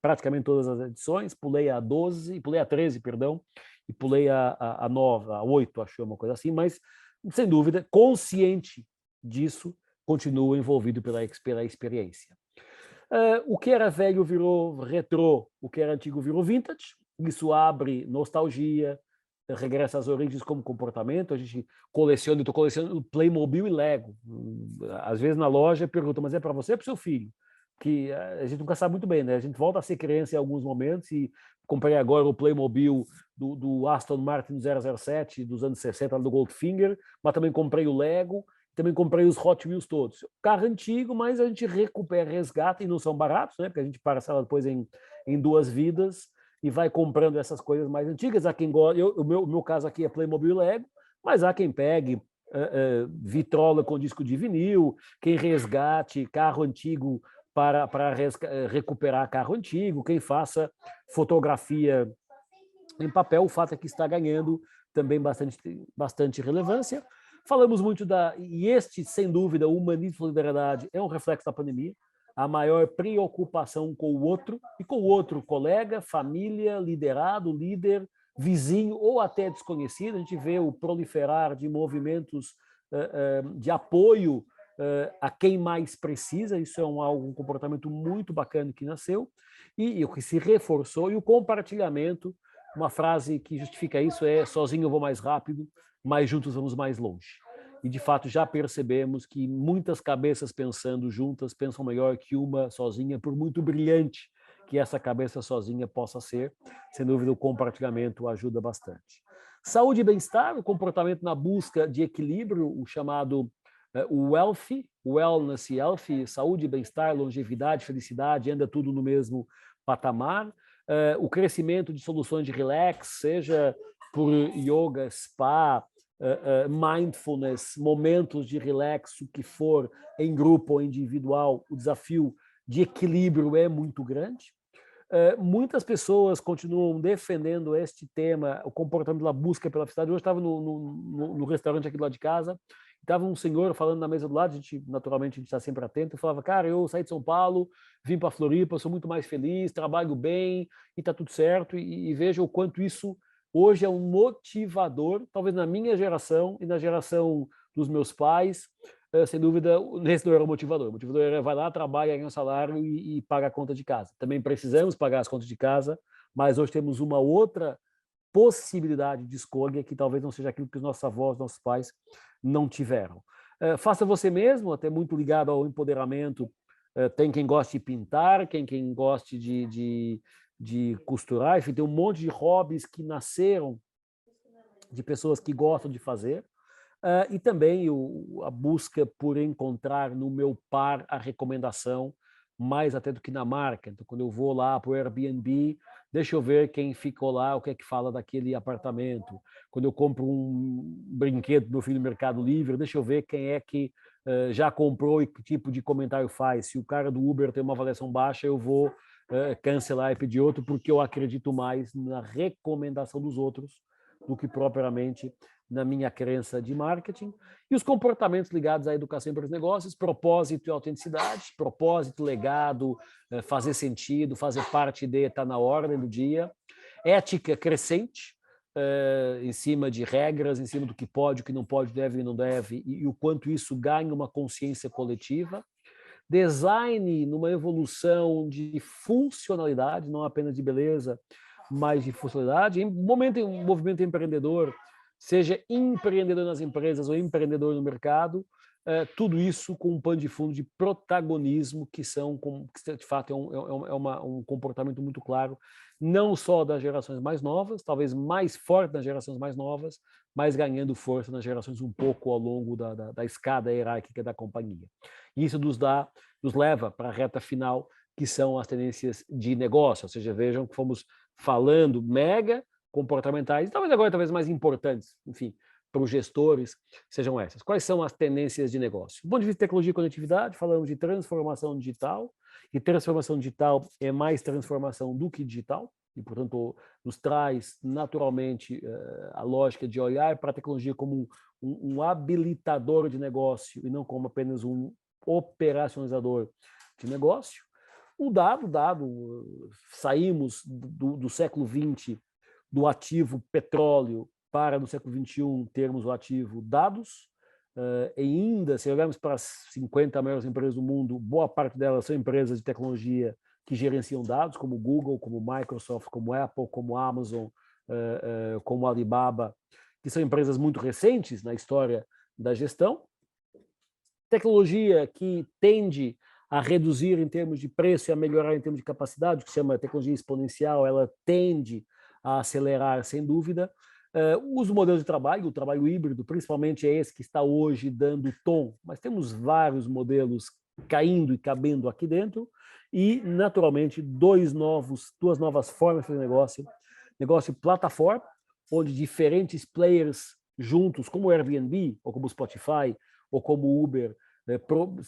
praticamente todas as edições. Pulei a 12, pulei a 13, perdão, e pulei a 9, a 8, acho, uma coisa assim, mas, sem dúvida, consciente disso, continuo envolvido pela experiência. O que era velho virou retrô, o que era antigo virou vintage. Isso abre nostalgia, regressa às origens como comportamento. A gente coleciona, eu estou colecionando Playmobil e Lego. Às vezes na loja pergunta, mas é para você ou para o seu filho? Que a gente nunca sabe muito bem, né? A gente volta a ser criança em alguns momentos e comprei agora o Playmobil do Aston Martin 007 dos anos 60, do Goldfinger, mas também comprei o Lego, também comprei os Hot Wheels todos. Carro antigo, mas a gente recupera, resgata, e não são baratos, né? Porque a gente parcela depois em 2 vidas e vai comprando essas coisas mais antigas. Há quem gosta, o meu caso aqui é Playmobil e Lego, mas há quem pegue vitrola com disco de vinil, quem resgate carro antigo para recuperar carro antigo, quem faça fotografia em papel. O fato é que está ganhando também bastante relevância. Falamos muito e este, sem dúvida, o humanismo e solidariedade é um reflexo da pandemia, a maior preocupação com o outro, e com o outro, colega, família, liderado, líder, vizinho ou até desconhecido. A gente vê o proliferar de movimentos de apoio a quem mais precisa. Isso é um comportamento muito bacana que nasceu e o que se reforçou. E o compartilhamento, uma frase que justifica isso é: sozinho eu vou mais rápido, mas juntos vamos mais longe. E, de fato, já percebemos que muitas cabeças pensando juntas pensam melhor que uma sozinha, por muito brilhante que essa cabeça sozinha possa ser. Sem dúvida, o compartilhamento ajuda bastante. Saúde e bem-estar, o comportamento na busca de equilíbrio, o chamado wellness e health, saúde, bem-estar, longevidade, felicidade, anda tudo no mesmo patamar. O crescimento de soluções de relax, seja por yoga, spa, mindfulness, momentos de relax, o que for, em grupo ou individual, o desafio de equilíbrio é muito grande. Muitas pessoas continuam defendendo este tema, o comportamento da busca pela felicidade. Hoje eu estava no restaurante aqui do lado de casa, estava um senhor falando na mesa do lado, naturalmente a gente está sempre atento, e falava: cara, eu saí de São Paulo, vim para Floripa, sou muito mais feliz, trabalho bem e está tudo certo, e veja o quanto isso hoje é um motivador, talvez na minha geração e na geração dos meus pais. Sem dúvida, esse não era o motivador. O motivador era: vai lá, trabalha, ganha um salário e paga a conta de casa. Também precisamos pagar as contas de casa, mas hoje temos uma outra possibilidade de escolha que talvez não seja aquilo que os nossos avós, nossos pais não tiveram. Faça você mesmo, até muito ligado ao empoderamento. Tem quem goste de pintar, quem goste de costurar, enfim, tem um monte de hobbies que nasceram de pessoas que gostam de fazer. E também a busca por encontrar no meu par a recomendação, mais até do que na marca. Então, quando eu vou lá para o Airbnb, deixa eu ver quem ficou lá, o que é que fala daquele apartamento. Quando eu compro um brinquedo do meu filho no Mercado Livre, deixa eu ver quem é que já comprou e que tipo de comentário faz. Se o cara do Uber tem uma avaliação baixa, eu vou cancelar e pedir outro, porque eu acredito mais na recomendação dos outros do que propriamente na minha crença de marketing. E os comportamentos ligados à educação para os negócios: propósito e autenticidade. Propósito, legado, fazer sentido, fazer parte de estar na ordem do dia. Ética crescente, em cima de regras, em cima do que pode, o que não pode, deve e não deve, e o quanto isso ganha uma consciência coletiva. Design numa evolução de funcionalidade, não apenas de beleza, mas de funcionalidade. Em um movimento empreendedor, seja empreendedor nas empresas ou empreendedor no mercado, tudo isso com um pano de fundo de protagonismo, que de fato um comportamento muito claro, não só das gerações mais novas, talvez mais forte nas gerações mais novas, mas ganhando força nas gerações um pouco ao longo da escada hierárquica da companhia. E isso nos leva para a reta final, que são as tendências de negócio, ou seja, vejam que fomos falando mega comportamentais, talvez mais importantes, enfim, para os gestores, sejam essas. Quais são as tendências de negócio? Do ponto de vista de tecnologia e conectividade, falamos de transformação digital, e transformação digital é mais transformação do que digital, e, portanto, nos traz naturalmente a lógica de olhar para a tecnologia como um habilitador de negócio e não como apenas um operacionalizador de negócio. O dado, saímos do século XX, do ativo petróleo, para no século XXI termos o ativo dados. E ainda, se olharmos para as 50 maiores empresas do mundo, boa parte delas são empresas de tecnologia que gerenciam dados, como Google, como Microsoft, como Apple, como Amazon, como Alibaba, que são empresas muito recentes na história da gestão. Tecnologia que tende a reduzir em termos de preço e a melhorar em termos de capacidade, que se chama tecnologia exponencial, ela tende a acelerar, sem dúvida. Os modelos de trabalho, o trabalho híbrido, principalmente é esse que está hoje dando tom, mas temos vários modelos caindo e cabendo aqui dentro, e, naturalmente, duas novas formas de fazer negócio plataforma, onde diferentes players juntos, como o Airbnb, ou como o Spotify, ou como o Uber,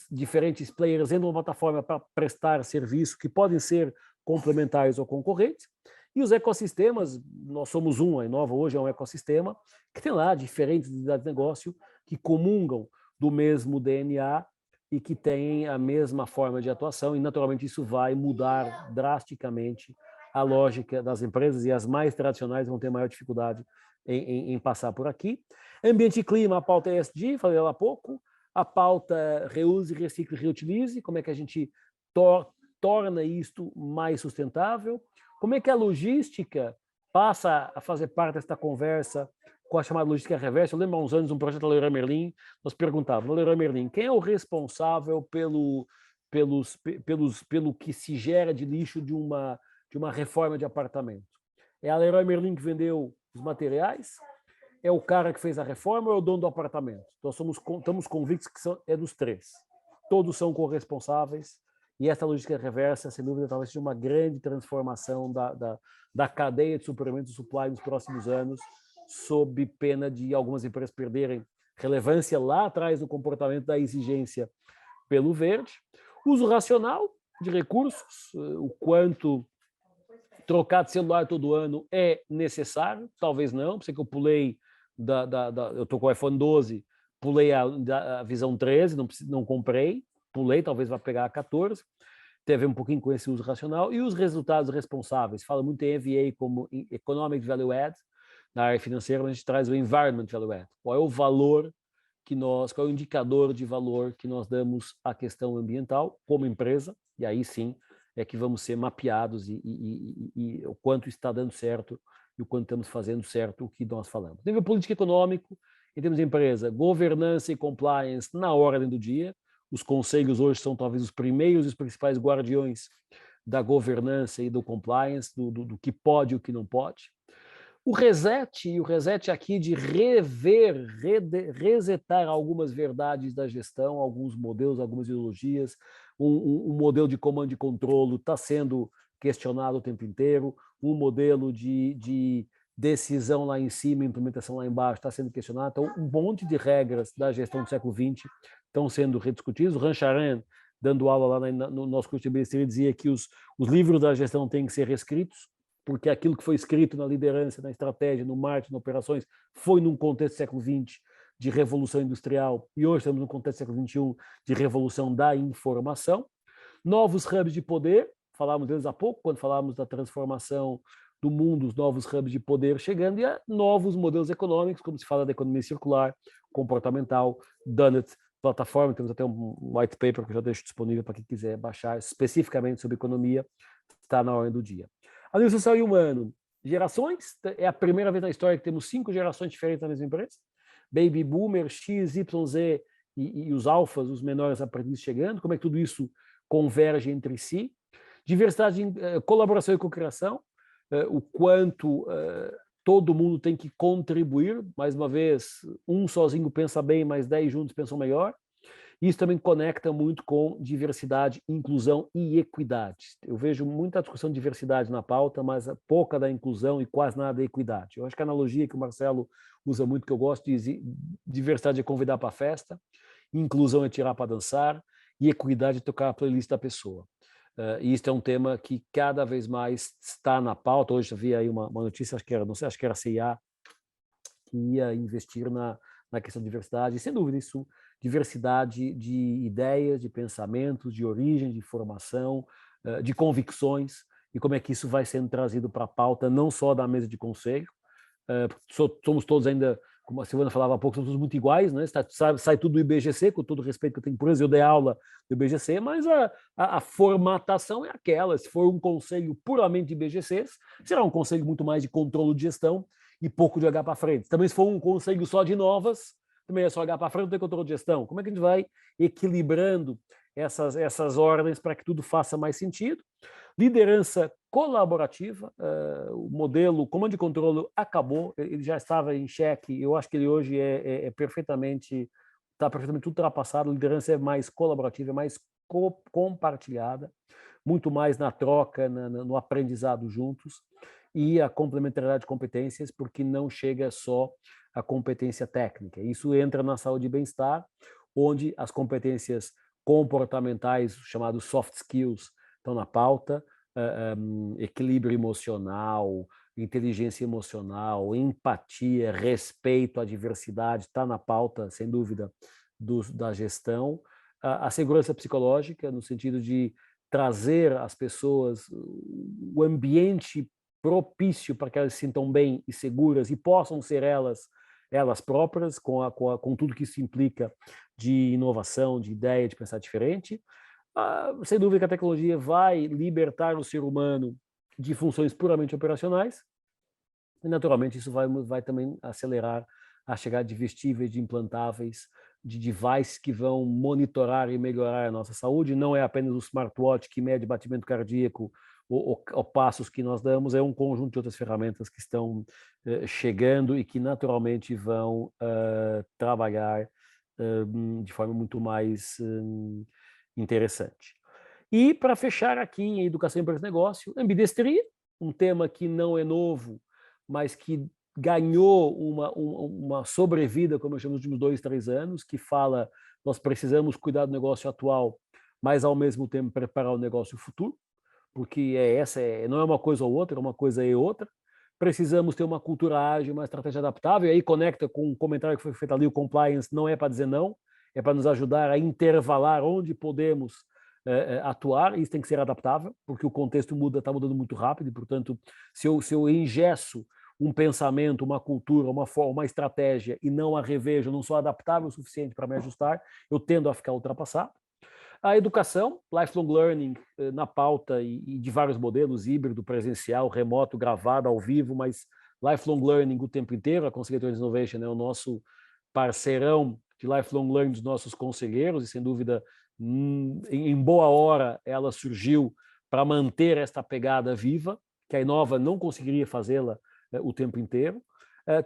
diferentes players entram numa plataforma para prestar serviço que podem ser complementares ou concorrentes. E os ecossistemas, nós somos a Inova hoje é um ecossistema que tem lá diferentes unidades de negócio que comungam do mesmo DNA e que têm a mesma forma de atuação, e naturalmente isso vai mudar drasticamente a lógica das empresas, e as mais tradicionais vão ter maior dificuldade em passar por aqui. Ambiente e clima, a pauta é ESG, falei lá há pouco. A pauta reuse, recicle, reutilize, como é que a gente torna isto mais sustentável, como é que a logística passa a fazer parte desta conversa com a chamada logística reversa. Eu lembro há uns anos um projeto da Leroy Merlin, nós perguntávamos, Leroy Merlin, quem é o responsável pelo que se gera de lixo de uma reforma de apartamento? É a Leroy Merlin que vendeu os materiais? É o cara que fez a reforma ou é o dono do apartamento? Nós estamos convictos que é dos três. Todos são corresponsáveis, e essa logística reversa, sem dúvida, talvez seja uma grande transformação da cadeia de suprimentos do supply nos próximos anos, sob pena de algumas empresas perderem relevância lá atrás no comportamento da exigência pelo verde. Uso racional de recursos, o quanto trocar de celular todo ano é necessário, talvez não, sei que eu pulei eu estou com o iPhone 12, pulei a visão 13, não comprei, pulei, talvez vá pegar a 14, tem a ver um pouquinho com esse uso racional, e os resultados responsáveis, fala muito em EVA como Economic Value Add, na área financeira, mas a gente traz o Environment Value Add, qual é o valor qual é o indicador de valor que nós damos à questão ambiental como empresa, e aí sim é que vamos ser mapeados e o quanto está dando certo e o quanto estamos fazendo certo o que nós falamos. Nível político e econômico, em termos de empresa, governança e compliance na ordem do dia. Os conselhos hoje são talvez os primeiros e os principais guardiões da governança e do compliance, do que pode e o que não pode. O reset aqui de resetar algumas verdades da gestão, alguns modelos, algumas ideologias, um modelo de comando e controle está sendo questionado o tempo inteiro, um modelo de decisão lá em cima, implementação lá embaixo está sendo questionado, então um monte de regras da gestão do século XX estão sendo rediscutidas. O Rancharan, dando aula lá no nosso curso de BST, ele dizia que os livros da gestão têm que ser reescritos, porque aquilo que foi escrito na liderança, na estratégia, no marketing, nas operações, foi num contexto do século XX de revolução industrial, e hoje estamos num contexto do século XXI de revolução da informação. Novos hubs de poder, falávamos deles há pouco, quando falávamos da transformação do mundo, os novos hubs de poder chegando e a novos modelos econômicos, como se fala da economia circular, comportamental, Donut, plataforma, temos até um white paper que eu já deixo disponível para quem quiser baixar, especificamente sobre economia, está na ordem do dia. A nível social e humano, gerações, é a primeira vez na história que temos 5 gerações diferentes na mesma empresa, Baby Boomer, X, Y, Z e os alfas, os menores aprendizes chegando, como é que tudo isso converge entre si, diversidade, colaboração e cocriação, o quanto todo mundo tem que contribuir, mais uma vez, um sozinho pensa bem, mas 10 juntos pensam melhor. Isso também conecta muito com diversidade, inclusão e equidade. Eu vejo muita discussão de diversidade na pauta, mas pouca da inclusão e quase nada da equidade. Eu acho que a analogia que o Marcelo usa muito, que eu gosto, diz diversidade é convidar para a festa, inclusão é tirar para dançar e equidade é tocar a playlist da pessoa. E isso é um tema que cada vez mais está na pauta. Hoje eu vi aí uma notícia, acho que era, não sei, acho que era a CIA, que ia investir na questão de diversidade. E, sem dúvida, isso, diversidade de ideias, de pensamentos, de origem, de formação, de convicções, e como é que isso vai sendo trazido para a pauta, não só da mesa de conselho. Somos todos ainda, como a Silvana falava há pouco, somos todos muito iguais, né? Sai tudo do IBGC, com todo o respeito que eu tenho por eles, eu dei aula do IBGC, mas a formatação é aquela. Se for um conselho puramente de IBGCs, será um conselho muito mais de controle de gestão e pouco de olhar para frente. Também se for um conselho só de novas, também é só olhar para frente, não tem controle de gestão. Como é que a gente vai equilibrando essas ordens para que tudo faça mais sentido? Liderança colaborativa, o modelo comando e controle acabou, ele já estava em xeque, eu acho que ele hoje está perfeitamente ultrapassado. A liderança é mais colaborativa, é mais compartilhada, muito mais na troca, no aprendizado juntos, e a complementariedade de competências, porque não chega só a competência técnica. Isso entra na saúde e bem-estar, onde as competências comportamentais, chamados soft skills, estão na pauta, equilíbrio emocional, inteligência emocional, empatia, respeito à diversidade, está na pauta, sem dúvida, da gestão. A segurança psicológica, no sentido de trazer às pessoas o ambiente propício para que elas se sintam bem e seguras e possam ser elas próprias, com tudo que isso implica de inovação, de ideia, de pensar diferente. Sem dúvida que a tecnologia vai libertar o ser humano de funções puramente operacionais e, naturalmente, isso vai também acelerar a chegada de vestíveis, de implantáveis, de devices que vão monitorar e melhorar a nossa saúde. Não é apenas o smartwatch que mede batimento cardíaco ou passos que nós damos, é um conjunto de outras ferramentas que estão chegando e que naturalmente vão trabalhar de forma muito mais interessante. E, para fechar aqui em Educação, Empresa e Negócio, ambidestria, um tema que não é novo, mas que ganhou uma sobrevida, como eu chamo, nos últimos 2, 3 anos, que fala: nós precisamos cuidar do negócio atual, mas, ao mesmo tempo, preparar o negócio futuro, porque não é uma coisa ou outra, é uma coisa e outra. Precisamos ter uma cultura ágil, uma estratégia adaptável, e aí conecta com um comentário que foi feito ali: o compliance não é para dizer não, é para nos ajudar a intervalar onde podemos atuar. Isso tem que ser adaptável, porque o contexto está mudando muito rápido, e, portanto, se eu engesso um pensamento, uma cultura, uma estratégia e não a revejo, não sou adaptável o suficiente para me ajustar, eu tendo a ficar ultrapassado. A educação, lifelong learning, na pauta e de vários modelos: híbrido, presencial, remoto, gravado, ao vivo, mas lifelong learning o tempo inteiro. A Conselheira de Innovation é o nosso parceirão de lifelong learning dos nossos conselheiros e, sem dúvida, em boa hora ela surgiu para manter esta pegada viva, que a Inova não conseguiria fazê-la o tempo inteiro.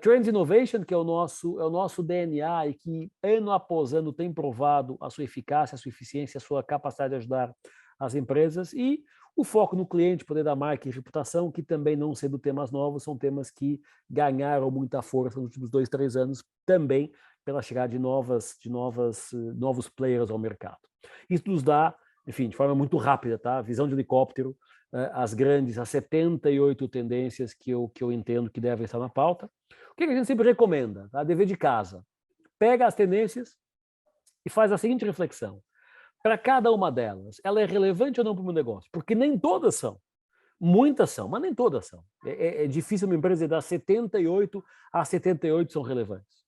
Trends Innovation, que é o nosso DNA e que, ano após ano, tem provado a sua eficácia, a sua eficiência, a sua capacidade de ajudar as empresas. E o foco no cliente, poder da marca e reputação, que também, não sendo temas novos, são temas que ganharam muita força nos últimos 2, 3 anos, também pela chegada de novos players ao mercado. Isso nos dá, enfim, de forma muito rápida, tá? Visão de helicóptero, as 78 tendências que eu entendo que devem estar na pauta. O que a gente sempre recomenda? Tá? Dever de casa. Pega as tendências e faz a seguinte reflexão: para cada uma delas, ela é relevante ou não para o meu negócio? Porque nem todas são. Muitas são, mas nem todas são. É difícil uma empresa dar 78 a 78 são relevantes.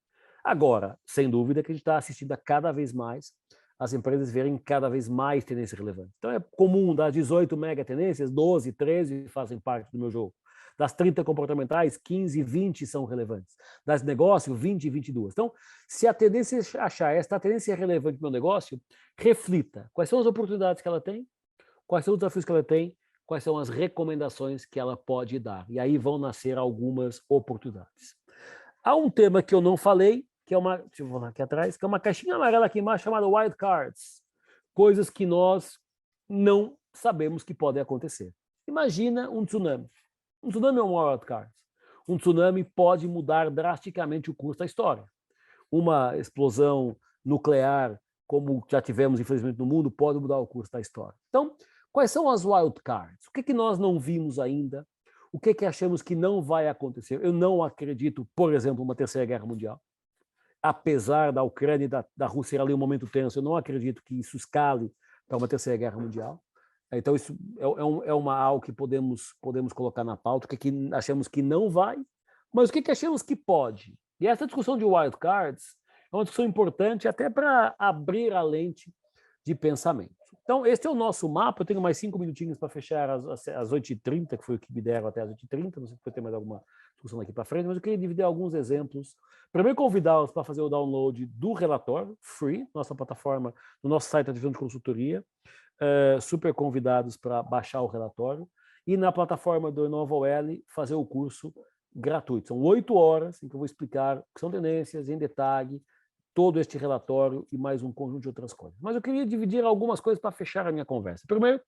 Agora, sem dúvida que a gente está assistindo a cada vez mais as empresas verem cada vez mais tendências relevantes. Então é comum das 18 mega tendências, 12, 13 fazem parte do meu jogo. Das 30 comportamentais, 15, 20 são relevantes. Das negócios, 20 e 22. Então, se a tendência achar esta tendência é relevante para o meu negócio, reflita quais são as oportunidades que ela tem, quais são os desafios que ela tem, quais são as recomendações que ela pode dar. E aí vão nascer algumas oportunidades. Há um tema que eu não falei, que é uma, deixa eu voltar aqui atrás, que é uma caixinha amarela aqui embaixo chamada wild cards, coisas que nós não sabemos que podem acontecer. Imagina um tsunami. Um tsunami é um wild card. Um tsunami pode mudar drasticamente o curso da história. Uma explosão nuclear, como já tivemos infelizmente no mundo, pode mudar o curso da história. Então, quais são as wild cards? O que nós não vimos ainda? O que achamos que não vai acontecer? Eu não acredito, por exemplo, uma terceira guerra mundial. Apesar da Ucrânia e da Rússia ser ali um momento tenso, eu não acredito que isso escale para uma terceira guerra mundial. Então, isso é algo que podemos colocar na pauta, o que achamos que não vai, mas o que achamos que pode. E essa discussão de wild cards é uma discussão importante até para abrir a lente de pensamento. Então, esse é o nosso mapa. Eu tenho mais 5 minutinhos para fechar às 8h30, que foi o que me deram até às 8h30. Não sei se vai ter mais alguma discussão daqui para frente, mas eu queria dividir alguns exemplos. Primeiro, convidá-los para fazer o download do relatório, free, nossa plataforma, no nosso site da divisão de consultoria. Super convidados para baixar o relatório. E na plataforma do InovaOL fazer o curso gratuito. São 8 horas em que eu vou explicar o que são tendências em detalhe, todo este relatório e mais um conjunto de outras coisas. Mas eu queria dividir algumas coisas para fechar a minha conversa. Primeiro,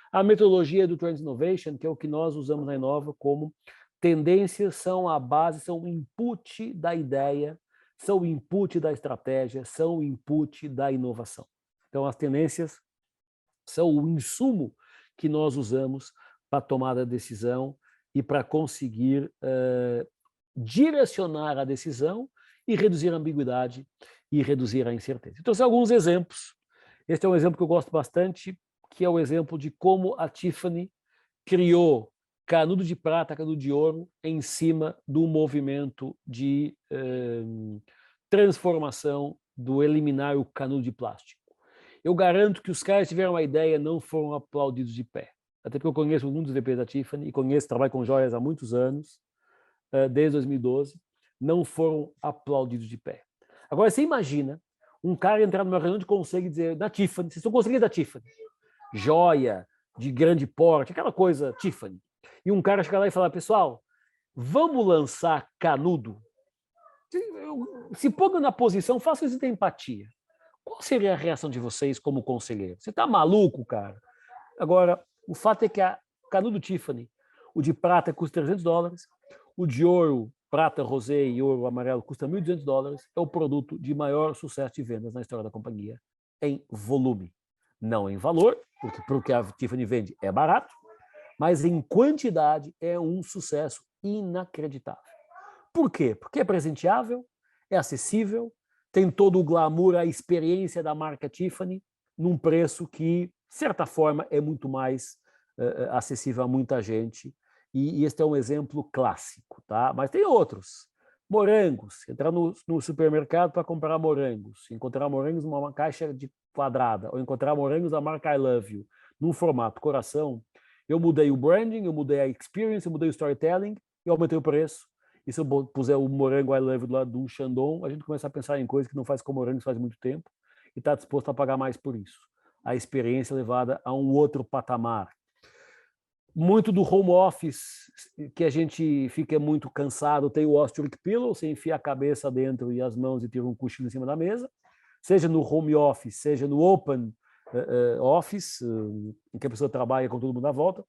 a metodologia do Trends Innovation, que é o que nós usamos na Inova como tendências são a base, são o input da ideia, são o input da estratégia, são o input da inovação. Então, as tendências são o insumo que nós usamos para tomar a decisão e para conseguir direcionar a decisão e reduzir a ambiguidade e reduzir a incerteza. Então, são alguns exemplos. Este é um exemplo que eu gosto bastante, que é o exemplo de como a Tiffany criou canudo de prata, canudo de ouro, em cima do movimento de transformação do eliminar o canudo de plástico. Eu garanto que os caras tiveram a ideia, não foram aplaudidos de pé. Até porque eu conheço alguns dos VPs da Tiffany e trabalho com joias há muitos anos, desde 2012, não foram aplaudidos de pé. Agora, você imagina um cara entrar numa reunião de conselho e dizer, da Tiffany, vocês estão conseguindo da Tiffany, joia de grande porte, aquela coisa Tiffany. E um cara chegar lá e falar, pessoal, vamos lançar canudo? Se ponga na posição, faça isso de empatia. Qual seria a reação de vocês como conselheiro? Você está maluco, cara? Agora, o fato é que a canudo Tiffany, o de prata custa $300, o de ouro, prata, rosé e ouro amarelo custa $1.200, é o produto de maior sucesso de vendas na história da companhia, em volume. Não em valor, porque a Tiffany vende é barato, mas em quantidade é um sucesso inacreditável. Por quê? Porque é presenteável, é acessível, tem todo o glamour, a experiência da marca Tiffany, num preço que, de certa forma, é muito mais acessível a muita gente. E este é um exemplo clássico, tá? Mas tem outros. Morangos. Entrar no supermercado para comprar morangos. Encontrar morangos numa caixa de quadrada. Ou encontrar morangos da marca I Love You, num formato coração. Eu mudei o branding, eu mudei a experience, eu mudei o storytelling e aumentei o preço. E se eu puser o morango I Love You do lado do Shandong, a gente começa a pensar em coisas que não faz com morangos faz muito tempo e está disposto a pagar mais por isso. A experiência levada a um outro patamar. Muito do home office, que a gente fica muito cansado, tem o Ostrich Pillow, você enfia a cabeça dentro e as mãos e tira um cochilo em cima da mesa, seja no home office, seja no open office, em que a pessoa trabalha com todo mundo à volta.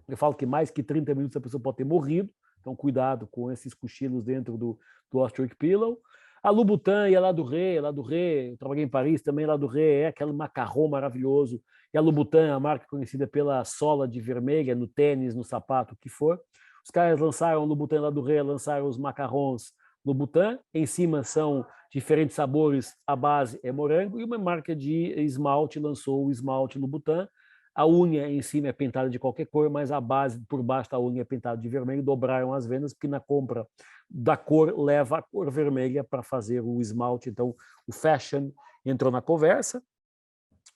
Eu falo que mais que 30 minutos a pessoa pode ter morrido, então cuidado com esses cochilos dentro do Ostrich Pillow. A Louboutin e a La Durée, eu trabalhei em Paris também, La Durée é aquele macarrão maravilhoso, e a Louboutin é a marca conhecida pela sola de vermelha, no tênis, no sapato, o que for. Os caras lançaram Louboutin e La Durée, lançaram os macarrons Louboutin, em cima são diferentes sabores, a base é morango, e uma marca de esmalte lançou o esmalte Louboutin, A unha em cima é pintada de qualquer cor, mas a base por baixo da unha é pintada de vermelho. Dobraram as vendas, porque na compra da cor leva a cor vermelha para fazer o esmalte. Então, o fashion entrou na conversa.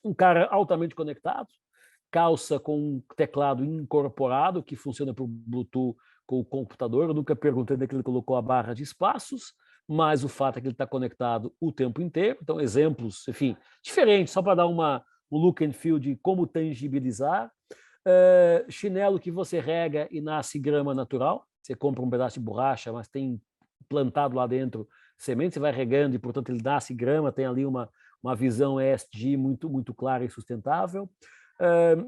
Um cara altamente conectado, calça com um teclado incorporado, que funciona por Bluetooth com o computador. Eu nunca perguntei onde é que ele colocou a barra de espaços, mas o fato é que ele está conectado o tempo inteiro. Então, exemplos, enfim, diferentes, só para dar um look and feel de como tangibilizar. Chinelo que você rega e nasce grama natural. Você compra um pedaço de borracha, mas tem plantado lá dentro semente, você vai regando e, portanto, ele nasce grama, tem ali uma visão ESG muito, muito clara e sustentável.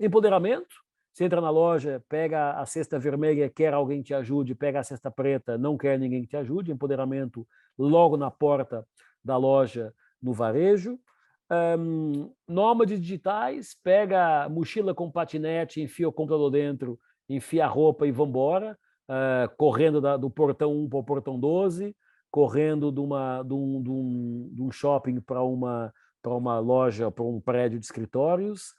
Empoderamento, você entra na loja, pega a cesta vermelha, quer alguém te ajude, pega a cesta preta, não quer ninguém que te ajude. Empoderamento logo na porta da loja, no varejo. Nômades digitais, pega a mochila com patinete, enfia o computador dentro, enfia a roupa e vambora, correndo do portão 1 para o portão 12, correndo de um shopping para uma loja, para um prédio de escritórios.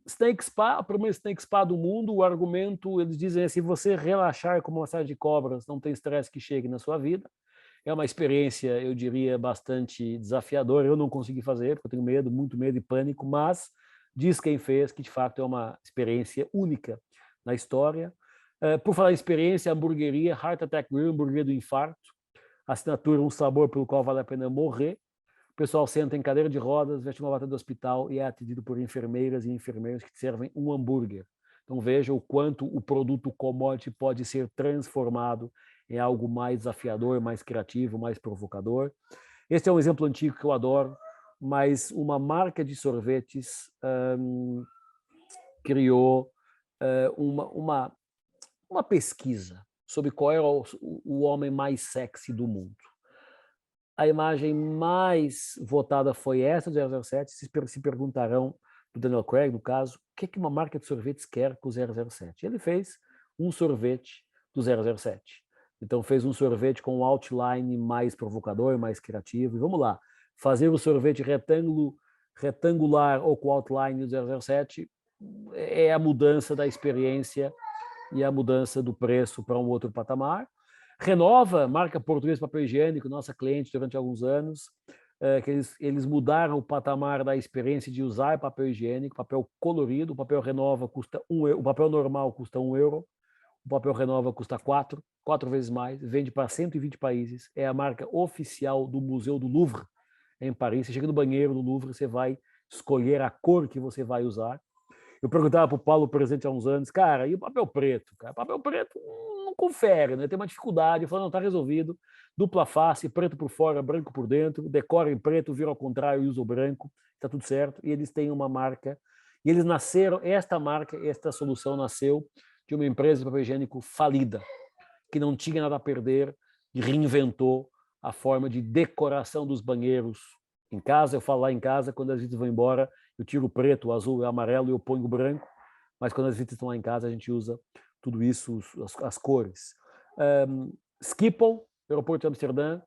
Snake Spa, o primeiro Snake Spa do mundo. O argumento, eles dizem assim: você relaxar como uma série de cobras, não tem estresse que chegue na sua vida. É uma experiência, eu diria, bastante desafiadora. Eu não consegui fazer, porque eu tenho medo, muito medo e pânico, mas diz quem fez que, de fato, é uma experiência única na história. Por falar em experiência, a hamburgueria Heart Attack Grill, hambúrguer do infarto, assinatura, um sabor pelo qual vale a pena morrer. O pessoal senta em cadeira de rodas, veste uma bata do hospital e é atendido por enfermeiras e enfermeiros que te servem um hambúrguer. Então veja o quanto o produto commodity pode ser transformado em algo mais desafiador, mais criativo, mais provocador. Este é um exemplo antigo que eu adoro, mas uma marca de sorvetes criou uma pesquisa sobre qual era o homem mais sexy do mundo. A imagem mais votada foi essa do 007. Se perguntarão, do Daniel Craig, no caso, o que uma marca de sorvetes quer com o 007? Ele fez um sorvete do 007. Então fez um sorvete com um outline mais provocador, mais criativo. E vamos lá, fazer o sorvete retangular ou com outline do 007 é a mudança da experiência e a mudança do preço para um outro patamar. Renova, marca portuguesa de papel higiênico, nossa cliente durante alguns anos, que eles mudaram o patamar da experiência de usar papel higiênico, papel colorido. O papel Renova custa o papel normal custa €1, o papel Renova custa 4 vezes mais, vende para 120 países, é a marca oficial do Museu do Louvre, em Paris. Você chega no banheiro do Louvre, você vai escolher a cor que você vai usar. Eu perguntava para o Paulo presente há uns anos, cara, e o papel preto? Cara, papel preto não confere, né? Tem uma dificuldade. Eu falei, não, está resolvido. Dupla face, preto por fora, branco por dentro, decora em preto, vira ao contrário e usa o branco, está tudo certo. E eles têm uma marca, e eles nasceram, esta solução nasceu de uma empresa de papel higiênico falida, que não tinha nada a perder e reinventou a forma de decoração dos banheiros em casa. Eu falo lá em casa, quando as visitas vão embora, eu tiro o preto, o azul, o amarelo e eu ponho o branco, mas quando as visitas estão lá em casa, a gente usa tudo isso, as cores. Schiphol, aeroporto de Amsterdã.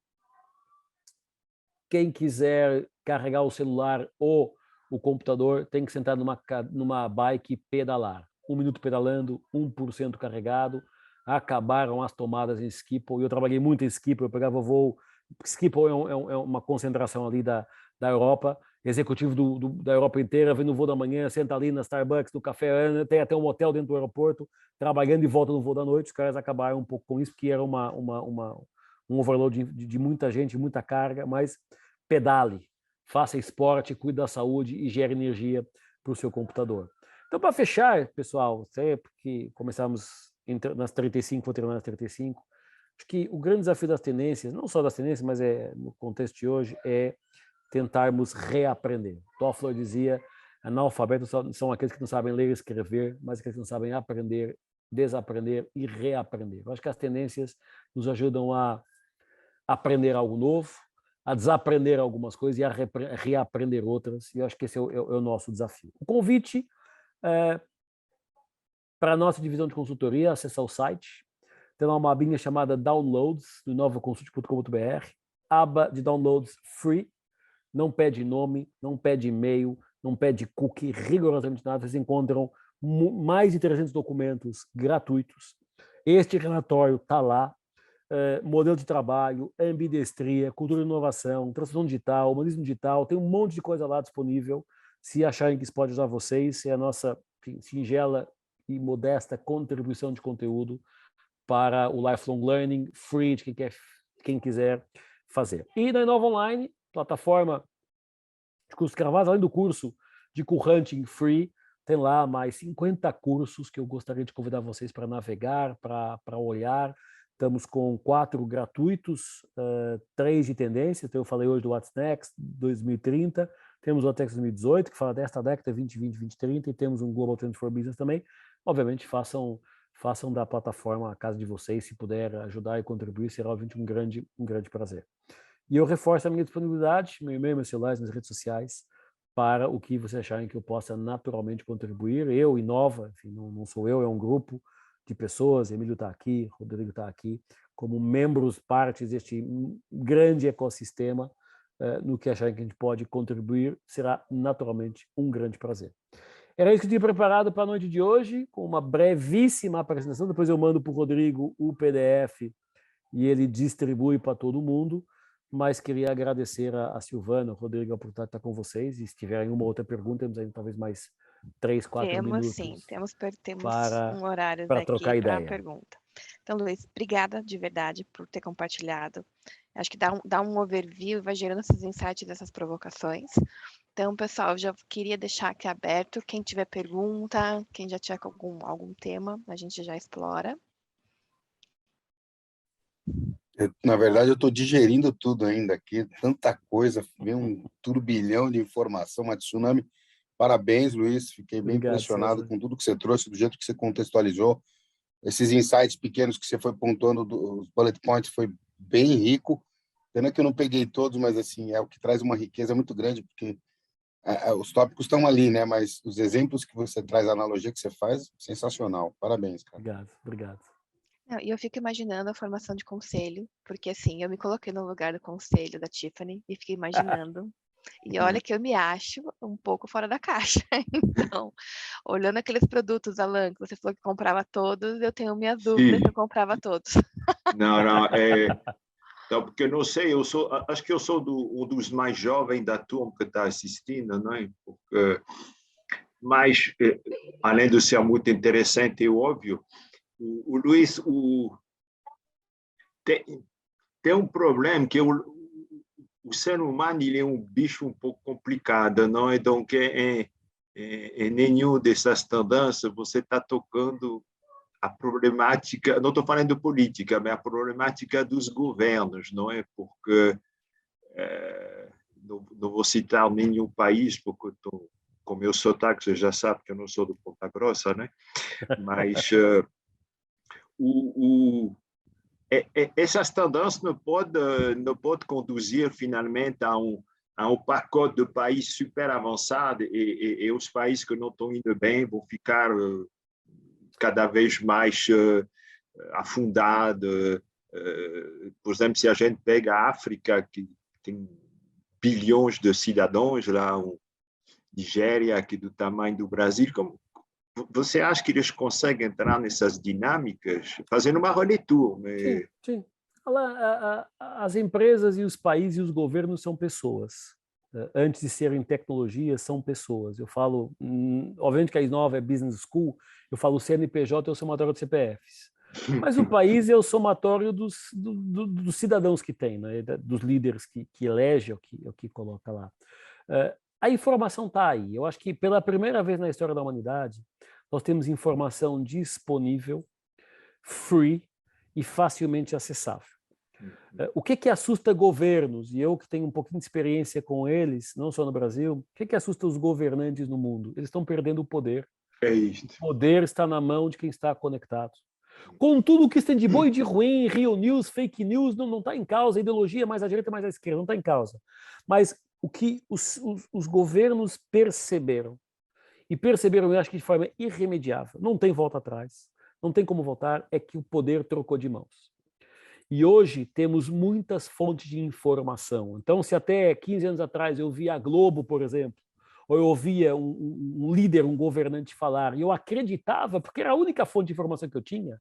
Quem quiser carregar o celular ou o computador tem que sentar numa bike e pedalar. 1 minuto pedalando, 1% carregado. Acabaram as tomadas em Schiphol. Eu trabalhei muito em Schiphol, eu pegava voo. Schiphol é uma concentração ali da Europa. Executivo da Europa inteira, vem no voo da manhã, senta ali na Starbucks, no café, tem até um hotel dentro do aeroporto, trabalhando e volta no voo da noite. Os caras acabaram um pouco com isso, porque era um overload de muita gente, muita carga, mas pedale, faça esporte, cuide da saúde e gere energia para o seu computador. Então, para fechar, pessoal, sempre que começamos nas 35, vou terminar nas 35, acho que o grande desafio das tendências, não só das tendências, mas no contexto de hoje, é tentarmos reaprender. Toffler dizia, analfabetos são aqueles que não sabem ler e escrever, mas aqueles que não sabem aprender, desaprender e reaprender. Eu acho que as tendências nos ajudam a aprender algo novo, a desaprender algumas coisas e a reaprender outras, e eu acho que esse é o nosso desafio. O convite para a nossa divisão de consultoria, acessar o site, tem lá uma abinha chamada Downloads, do inovaconsult.com.br, aba de downloads free, não pede nome, não pede e-mail, não pede cookie, rigorosamente nada. Vocês encontram mais de 300 documentos gratuitos. Este relatório está lá. Modelo de trabalho, ambidestria, cultura de inovação, transformação digital, humanismo digital, tem um monte de coisa lá disponível. Se acharem que isso pode ajudar vocês, é a nossa singela e modesta contribuição de conteúdo para o lifelong learning, free de quem quiser fazer. E na Inova Online, plataforma de cursos gravados, além do curso de Cool-Hunting Free, tem lá mais 50 cursos que eu gostaria de convidar vocês para navegar, para olhar. Estamos com 4 gratuitos, 3 de tendência. Então eu falei hoje do What's Next 2030, temos o What's Next 2018, que fala desta década 2020-2030, e temos um Global Trends for Business também. Obviamente, façam da plataforma a casa de vocês. Se puder ajudar e contribuir, será obviamente um grande prazer. E eu reforço a minha disponibilidade, meu e-mail, meus celulares, minhas redes sociais, para o que vocês acharem que eu possa naturalmente contribuir. Eu, Inova, enfim, não sou eu, é um grupo de pessoas, Emílio está aqui, Rodrigo está aqui, como membros, partes deste grande ecossistema, no que acharem que a gente pode contribuir, será naturalmente um grande prazer. Era isso que eu tinha preparado para a noite de hoje, com uma brevíssima apresentação. Depois eu mando para o Rodrigo o PDF e ele distribui para todo mundo. Mas queria agradecer a Silvana, o Rodrigo, a oportunidade de estar com vocês. E se tiverem uma outra pergunta, temos aí talvez mais 3, 4 minutos. Sim, temos para, um horário para trocar aqui ideia. para a pergunta. Então, Luiz, obrigada de verdade por ter compartilhado. Acho que dá um overview e vai gerando esses insights dessas provocações. Então, pessoal, já queria deixar aqui aberto. Quem tiver pergunta, quem já tiver algum tema, a gente já explora. Na verdade, eu estou digerindo tudo ainda aqui, tanta coisa, vem um turbilhão de informação, uma tsunami. Parabéns, Luiz, fiquei bem impressionado com tudo que você trouxe, do jeito que você contextualizou. Esses insights pequenos que você foi pontuando, os bullet points, foi bem rico. Pena que eu não peguei todos, mas assim, é o que traz uma riqueza muito grande, porque os tópicos estão ali, né? Mas os exemplos que você traz, a analogia que você faz, sensacional. Parabéns, cara. Obrigado. E eu fico imaginando a formação de conselho, porque assim, eu me coloquei no lugar do conselho da Tiffany e fiquei imaginando. E olha que eu me acho um pouco fora da caixa. Então, olhando aqueles produtos, Alan, que você falou que comprava todos, eu tenho minhas dúvidas se eu comprava todos. Não, então, porque eu não sei, acho que eu sou um dos mais jovens da turma que está assistindo, não é? Porque, mas, além de ser muito interessante e óbvio, o Luiz tem um problema que o ser humano ele é um bicho um pouco complicado, não é? Então, em nenhuma dessas tendências você está tocando a problemática, não estou falando de política, mas a problemática dos governos, não é? Porque não vou citar nenhum país, porque com meu sotaque você já sabe que eu não sou do Ponta Grossa, né? Mas essas tendências não pode conduzir finalmente a um pacote de países super avançados e os países que não estão indo bem vão ficar cada vez mais afundados. Por exemplo, se a gente pega a África, que tem bilhões de cidadãos lá, Nigéria, aqui do tamanho do Brasil, você acha que eles conseguem entrar nessas dinâmicas fazendo uma releitura? Sim. As empresas e os países e os governos são pessoas. Antes de serem tecnologias, são pessoas. Eu falo, obviamente que a Inova é business school, eu falo CNPJ é o somatório de CPFs. Mas o país é o somatório dos cidadãos que tem, né? Dos líderes que elege, o que coloca lá. A informação está aí. Eu acho que pela primeira vez na história da humanidade, nós temos informação disponível, free e facilmente acessável. O que assusta governos, e eu que tenho um pouquinho de experiência com eles, não só no Brasil, o que assusta os governantes no mundo? Eles estão perdendo o poder. É isso. O poder está na mão de quem está conectado. Com tudo o que tem de bom e de ruim, real news, fake news, não está em causa, a ideologia mais à direita, mais à esquerda, não está em causa. Mas o que os governos perceberam, e perceberam, eu acho que de forma irremediável, não tem volta atrás, não tem como voltar, é que o poder trocou de mãos. E hoje temos muitas fontes de informação. Então, se até 15 anos atrás eu via a Globo, por exemplo, ou eu ouvia um líder, um governante falar, e eu acreditava, porque era a única fonte de informação que eu tinha.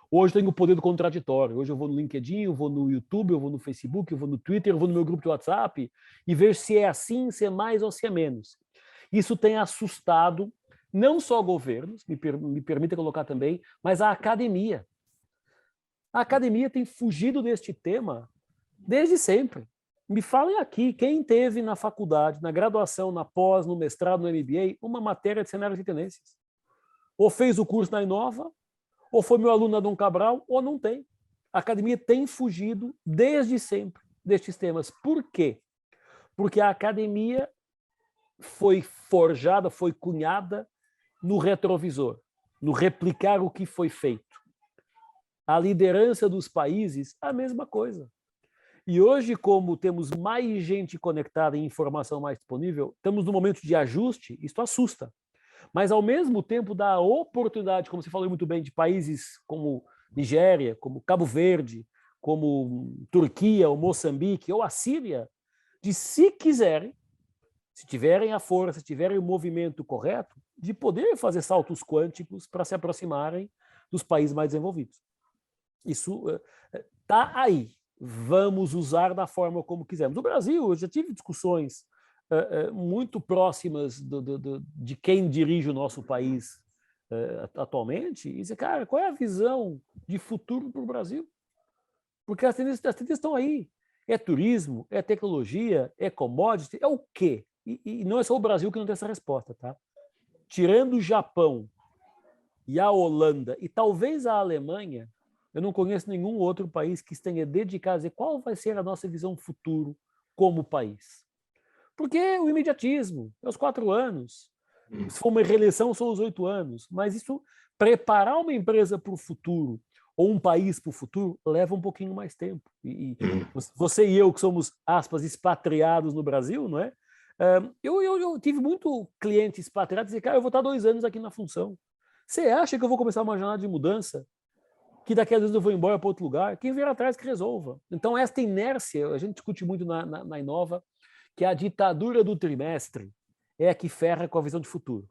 Hoje eu tenho o poder do contraditório. Hoje eu vou no LinkedIn, eu vou no YouTube, eu vou no Facebook, eu vou no Twitter, eu vou no meu grupo de WhatsApp e ver se é assim, se é mais ou se é menos. Isso tem assustado não só governos, me permita colocar também, mas a academia. A academia tem fugido deste tema desde sempre. Me falem aqui, quem teve na faculdade, na graduação, na pós, no mestrado, no MBA, uma matéria de cenários e tendências? Ou fez o curso na Inova, ou foi meu aluno na Dom Cabral, ou não tem. A academia tem fugido desde sempre destes temas. Por quê? Porque a academia foi forjada, foi cunhada no retrovisor, no replicar o que foi feito. A liderança dos países, a mesma coisa. E hoje, como temos mais gente conectada e informação mais disponível, estamos num momento de ajuste, isso assusta. Mas, ao mesmo tempo, dá a oportunidade, como você falou muito bem, de países como Nigéria, como Cabo Verde, como Turquia, ou Moçambique, ou a Síria, de, se quiserem, se tiverem a força, se tiverem o movimento correto, de poder fazer saltos quânticos para se aproximarem dos países mais desenvolvidos. Isso está aí. Vamos usar da forma como quisermos. No Brasil, eu já tive discussões muito próximas de quem dirige o nosso país atualmente, e dizer, cara, qual é a visão de futuro para o Brasil? Porque as tendências estão aí. É turismo, é tecnologia, é commodity, é o quê? E não é só o Brasil que não tem essa resposta, tá? Tirando o Japão e a Holanda, e talvez a Alemanha, eu não conheço nenhum outro país que tenha dedicado a dizer qual vai ser a nossa visão futuro como país. Porque o imediatismo, é os 4 anos. Se for uma reeleição, são os 8 anos. Mas isso, preparar uma empresa para o futuro, ou um país para o futuro, leva um pouquinho mais tempo. E você e eu, que somos, aspas, expatriados no Brasil, não é? Eu tive muito cliente expatriado dizer, cara, eu vou estar 2 anos aqui na função. Você acha que eu vou começar uma jornada de mudança? Que daqui a vezes eu vou embora para outro lugar? Quem vier atrás que resolva. Então, esta inércia, a gente discute muito na Inova, que a ditadura do trimestre é a que ferra com a visão de futuro.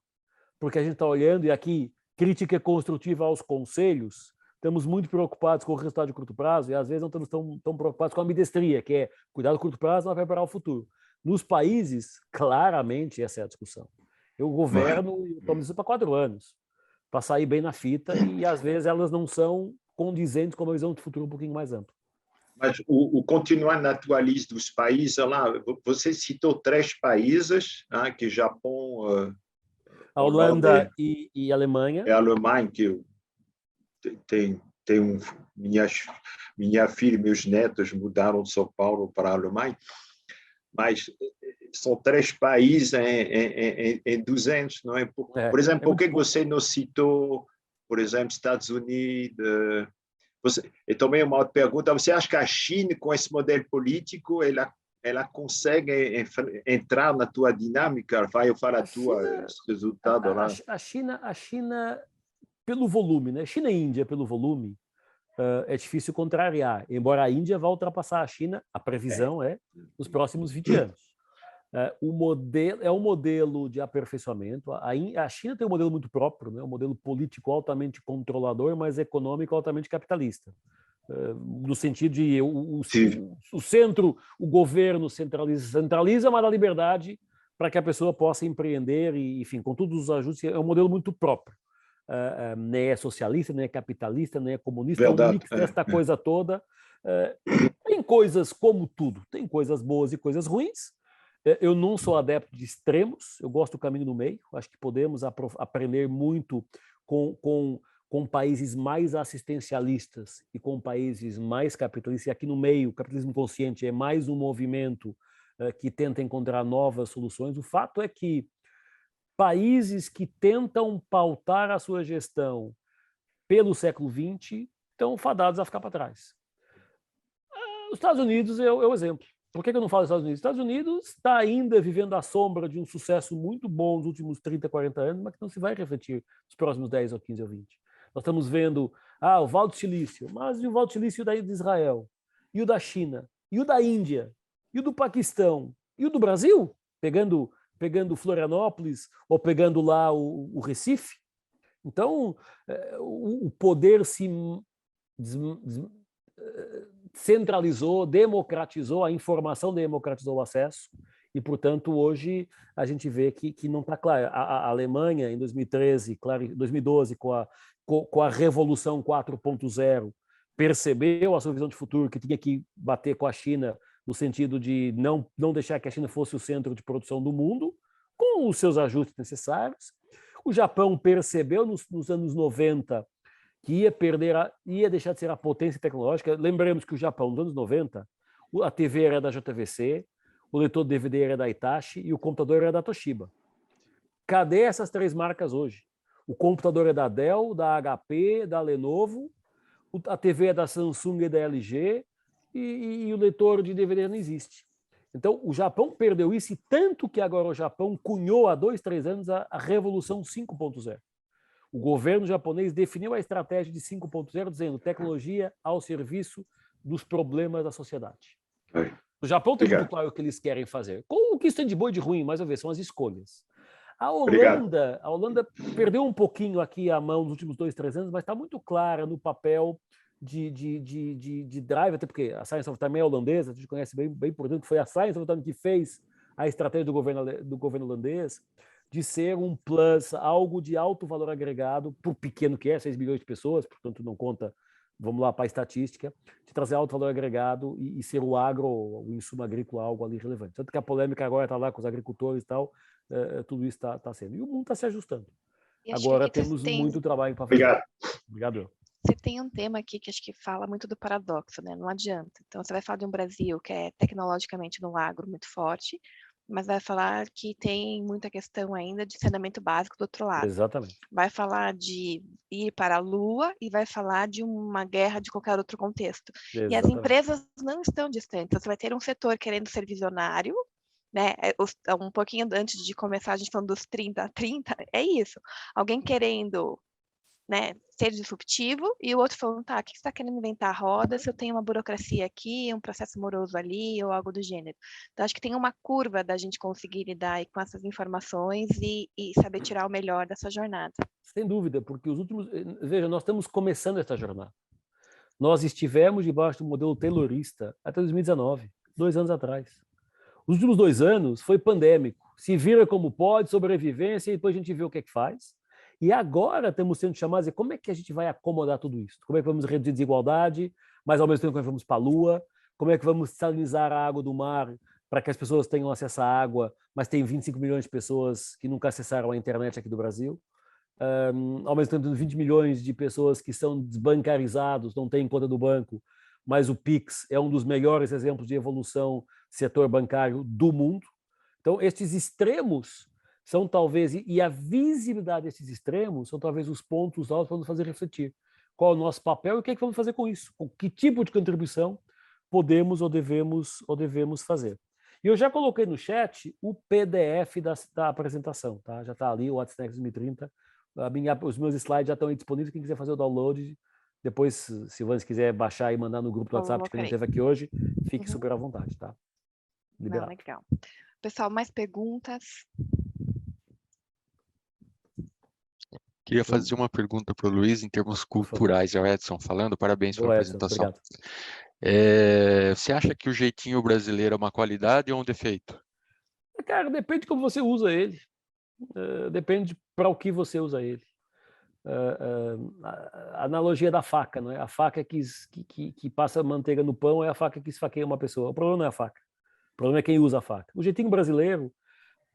Porque a gente está olhando, e aqui, crítica construtiva aos conselhos, estamos muito preocupados com o resultado de curto prazo, e às vezes não estamos tão preocupados com a ambidestria, que é cuidar do curto prazo para preparar o futuro. Nos países, claramente, essa é a discussão. Eu governo e tomo isso para 4 anos, para sair bem na fita, e às vezes elas não são condizentes com uma visão de futuro um pouquinho mais ampla. Mas o continuar na tua lista dos países, lá, você citou 3 países, que Japão, a Holanda e a Alemanha. É a Alemanha que tem minha filha e meus netos mudaram de São Paulo para a Alemanha, mas são 3 países em 200, não é? Por exemplo, por que você não citou, por exemplo, Estados Unidos? E também uma outra pergunta, você acha que a China, com esse modelo político, ela consegue entrar na tua dinâmica? Vai, eu falo a tua resultado lá. A China, pelo volume, né? China e Índia, pelo volume, é difícil contrariar, embora a Índia vá ultrapassar a China, a previsão é nos próximos 20 anos. O modelo é um modelo de aperfeiçoamento. A China tem um modelo muito próprio, né? Um modelo político altamente controlador, mas econômico altamente capitalista. No sentido de o centro, o governo centraliza, mas dá liberdade para que a pessoa possa empreender e, enfim, com todos os ajustes, é um modelo muito próprio. Nem é socialista, nem é capitalista, nem é comunista, Verdade, é um mix desta coisa toda. Tem coisas como tudo, tem coisas boas e coisas ruins. Eu não sou adepto de extremos, eu gosto do caminho no meio, acho que podemos aprender muito com países mais assistencialistas e com países mais capitalistas, e aqui no meio, o capitalismo consciente é mais um movimento que tenta encontrar novas soluções. O fato é que países que tentam pautar a sua gestão pelo século XX estão fadados a ficar para trás. Os Estados Unidos é o exemplo. Por que eu não falo dos Estados Unidos? Os Estados Unidos está ainda vivendo à sombra de um sucesso muito bom nos últimos 30, 40 anos, mas que não se vai refletir nos próximos 10 ou 15 ou 20. Nós estamos vendo o Vale do Silício, mas e o Vale do Silício de Israel? E o da China? E o da Índia? E o do Paquistão? E o do Brasil? Pegando pegando Florianópolis ou pegando lá o Recife. Então, o poder se centralizou, democratizou, a informação democratizou o acesso, e, portanto, hoje a gente vê que não está claro. A Alemanha, em 2013, claro, 2012, com a Revolução 4.0, percebeu a sua visão de futuro, que tinha que bater com a China no sentido de não deixar que a China fosse o centro de produção do mundo, com os seus ajustes necessários. O Japão percebeu nos anos 90 que ia deixar de ser a potência tecnológica. Lembremos que o Japão, nos anos 90, a TV era da JVC, o leitor de DVD era da Hitachi e o computador era da Toshiba. Cadê essas 3 marcas hoje? O computador é da Dell, da HP, da Lenovo, a TV é da Samsung e da LG, e o leitor de DVD não existe. Então, o Japão perdeu isso, e tanto que agora o Japão cunhou há 2, 3 anos a Revolução 5.0. O governo japonês definiu a estratégia de 5.0 dizendo tecnologia ao serviço dos problemas da sociedade. O Japão tem muito claro o que eles querem fazer. Com o que isso tem de bom e de ruim, mais uma vez, são as escolhas. A Holanda perdeu um pouquinho aqui a mão nos últimos 2, 3 anos, mas está muito clara no papel de drive, até porque a Science of Time é holandesa, a gente conhece bem, portanto, foi a Science of Time que fez a estratégia do governo holandês de ser um plus, algo de alto valor agregado, por pequeno que é, 6 milhões de pessoas, portanto não conta, vamos lá para a estatística, de trazer alto valor agregado e ser o agro, o insumo agrícola, algo ali relevante. Tanto que a polêmica agora está lá com os agricultores e tal, tudo isso está sendo. E o mundo está se ajustando. Agora temos muito trabalho para fazer. Obrigado. Você tem um tema aqui que acho que fala muito do paradoxo, né? Não adianta. Então, você vai falar de um Brasil que é tecnologicamente no agro muito forte, mas vai falar que tem muita questão ainda de saneamento básico do outro lado. Exatamente. Vai falar de ir para a Lua e vai falar de uma guerra de qualquer outro contexto. Exatamente. E as empresas não estão distantes. Você vai ter um setor querendo ser visionário, né? Um pouquinho antes de começar, a gente falando dos 30 a 30, é isso. Alguém querendo, né, ser disruptivo, e o outro falando, tá, o que você está querendo inventar a roda se eu tenho uma burocracia aqui, um processo moroso ali, ou algo do gênero. Então, acho que tem uma curva da gente conseguir lidar aí com essas informações e saber tirar o melhor dessa jornada. Sem dúvida, porque veja, nós estamos começando essa jornada. Nós estivemos debaixo do modelo taylorista até 2019, 2 anos atrás. Os últimos 2 anos foi pandêmico. Se vira como pode, sobrevivência, e depois a gente vê o que é que faz. E agora estamos sendo chamados a dizer como é que a gente vai acomodar tudo isso? Como é que vamos reduzir desigualdade, mas ao mesmo tempo como é que vamos para a Lua? Como é que vamos salinizar a água do mar para que as pessoas tenham acesso à água, mas tem 25 milhões de pessoas que nunca acessaram a internet aqui do Brasil? Ao mesmo tempo, 20 milhões de pessoas que são desbancarizados, não têm conta do banco, mas o Pix é um dos melhores exemplos de evolução do setor bancário do mundo. Então, estes extremos são talvez, e a visibilidade desses extremos são talvez os pontos altos para nos fazer refletir. Qual é o nosso papel e o que é que vamos fazer com isso? Que tipo de contribuição podemos ou devemos fazer? E eu já coloquei no chat o PDF da apresentação, tá? Já está ali, o WhatsApp 2030. Os meus slides já estão aí disponíveis. Quem quiser fazer o download, depois, se o Vans quiser baixar e mandar no grupo do WhatsApp que a gente teve aqui hoje, fique super à vontade, tá? Liberado. Não, legal. Pessoal, mais perguntas? Queria fazer uma pergunta para o Luiz em termos culturais. É o Edson falando, parabéns pela apresentação. Você acha que o jeitinho brasileiro é uma qualidade ou um defeito? Cara, depende de como você usa ele. Depende para o que você usa ele. A analogia da faca, não é? A faca que passa manteiga no pão é a faca que esfaqueia uma pessoa. O problema não é a faca. O problema é quem usa a faca. O jeitinho brasileiro,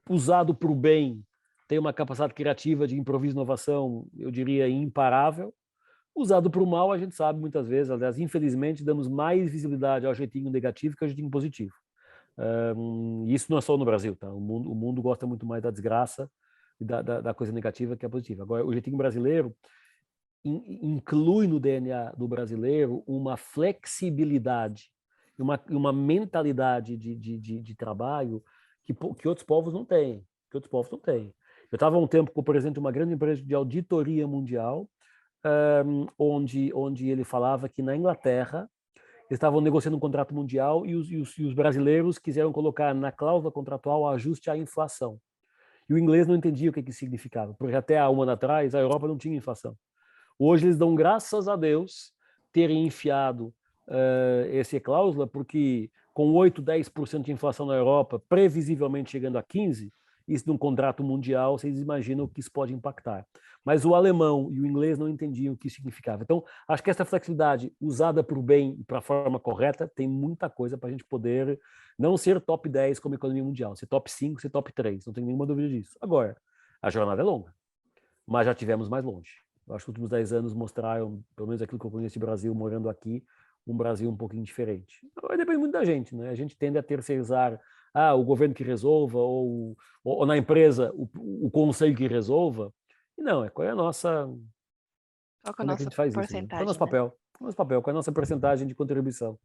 usado para o bem, tem uma capacidade criativa de improviso e inovação, eu diria, imparável. Usado para o mal, a gente sabe muitas vezes, aliás, infelizmente, damos mais visibilidade ao jeitinho negativo que ao jeitinho positivo. Isso não é só no Brasil, tá? O mundo gosta muito mais da desgraça e da coisa negativa que a positiva. Agora, o jeitinho brasileiro inclui no DNA do brasileiro uma flexibilidade, uma mentalidade de trabalho que outros povos não têm. Eu estava há um tempo com o presidente de uma grande empresa de auditoria mundial, onde ele falava que na Inglaterra eles estavam negociando um contrato mundial e os brasileiros quiseram colocar na cláusula contratual o ajuste à inflação. E o inglês não entendia o que isso significava, porque até há um ano atrás a Europa não tinha inflação. Hoje eles dão graças a Deus terem enfiado essa cláusula, porque com 8, 10% de inflação na Europa, previsivelmente chegando a 15%, isso num contrato mundial, vocês imaginam o que isso pode impactar. Mas o alemão e o inglês não entendiam o que isso significava. Então, acho que essa flexibilidade usada para o bem e para a forma correta tem muita coisa para a gente poder não ser top 10 como economia mundial, ser top 5, ser top 3, não tem nenhuma dúvida disso. Agora, a jornada é longa, mas já tivemos mais longe. Eu acho que os últimos 10 anos mostraram, pelo menos aquilo que eu conheço de Brasil, morando aqui, um Brasil um pouquinho diferente. Então, depende muito da gente, né? A gente tende a terceirizar o governo que resolva, ou na empresa o conselho que resolva. E não, qual é a nossa... Qual que é como é que a gente faz isso? Né? Qual é o nosso papel? Qual é o nosso papel? Qual é a nossa percentagem de contribuição?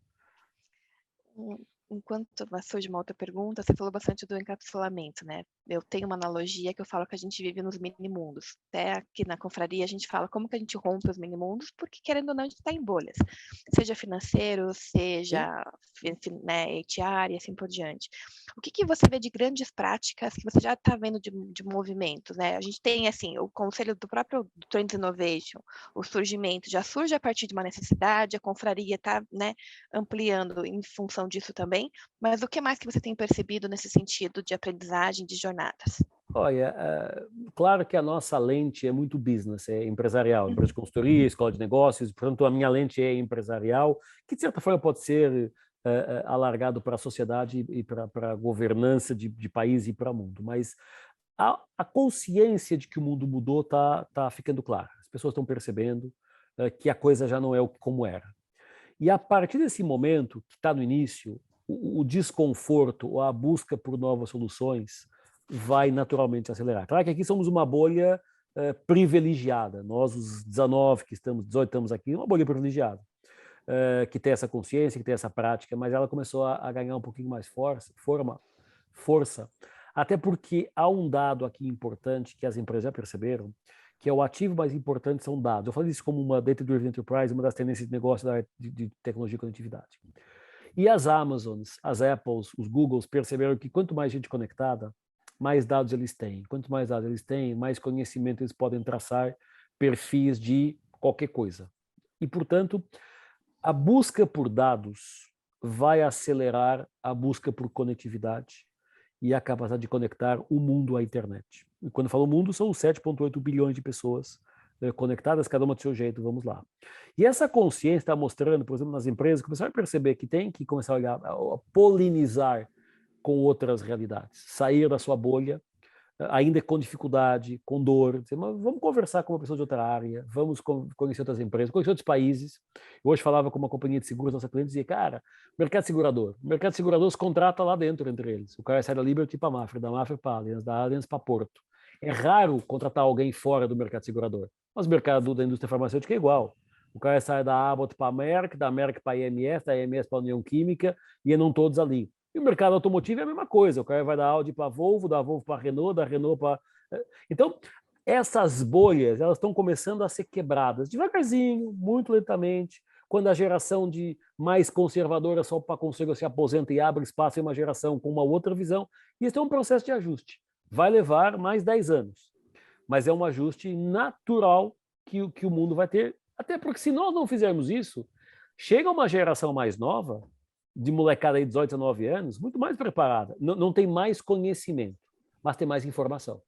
Enquanto surge uma outra pergunta, você falou bastante do encapsulamento, né? Eu tenho uma analogia que eu falo que a gente vive nos mini-mundos. Até aqui na confraria a gente fala como que a gente rompe os mini-mundos, porque querendo ou não a gente está em bolhas. Seja financeiro, seja né, HR e assim por diante. O que você vê de grandes práticas que você já está vendo de movimentos, né? A gente tem, assim, o conselho do próprio Trends Innovation, o surgimento já surge a partir de uma necessidade, a confraria está, né, ampliando em função disso também, mas o que mais que você tem percebido nesse sentido de aprendizagem, de jornadas? Olha, claro que a nossa lente é muito business, é empresarial, empresa de consultoria, escola de negócios, portanto a minha lente é empresarial, que de certa forma pode ser alargado para a sociedade e para a governança de país e para o mundo, mas a consciência de que o mundo mudou está ficando clara, as pessoas estão percebendo que a coisa já não é como era. E a partir desse momento, que está no início, o desconforto ou a busca por novas soluções vai naturalmente acelerar. Claro que aqui somos uma bolha privilegiada. Nós, os 19 que estamos, 18 estamos aqui, uma bolha privilegiada, que tem essa consciência, que tem essa prática, mas ela começou a ganhar um pouquinho mais força, até porque há um dado aqui importante que as empresas já perceberam, que é o ativo mais importante são dados. Eu falei isso como uma data-driven enterprise, uma das tendências de negócio da área de tecnologia e conectividade. E as Amazons, as Apples, os Googles perceberam que quanto mais gente conectada, mais dados eles têm. Quanto mais dados eles têm, mais conhecimento eles podem traçar perfis de qualquer coisa. E, portanto, a busca por dados vai acelerar a busca por conectividade e a capacidade de conectar o mundo à internet. E quando eu falo mundo, são 7,8 bilhões de pessoas conectadas, cada uma do seu jeito, vamos lá. E essa consciência está mostrando, por exemplo, nas empresas, começaram a perceber que tem que começar a olhar, a polinizar com outras realidades, sair da sua bolha, ainda com dificuldade, com dor, dizer, mas vamos conversar com uma pessoa de outra área, vamos conhecer outras empresas, conhecer outros países. Eu hoje falava com uma companhia de seguros, nossa cliente dizia, cara, o mercado segurador se contrata lá dentro entre eles. O cara sai da Liberty para a Mafra, da Mafra para a Allianz, da Allianz para Porto. É raro contratar alguém fora do mercado segurador, mas o mercado da indústria farmacêutica é igual. O cara sai da Abbott para a Merck, da Merck para a IMS, da IMS para a União Química, e não todos ali. E o mercado automotivo é a mesma coisa. O cara vai da Audi para a Volvo, da Volvo para a Renault, da Renault para... Então, essas bolhas, elas estão começando a ser quebradas, devagarzinho, muito lentamente, quando a geração de mais conservadora só para conseguir se aposenta e abre espaço em uma geração com uma outra visão. Isso é um processo de ajuste. Vai levar mais 10 anos. Mas é um ajuste natural que o mundo vai ter. Até porque se nós não fizermos isso, chega uma geração mais nova, de molecada aí de 18 a 19 anos, muito mais preparada. Não tem mais conhecimento, mas tem mais informação.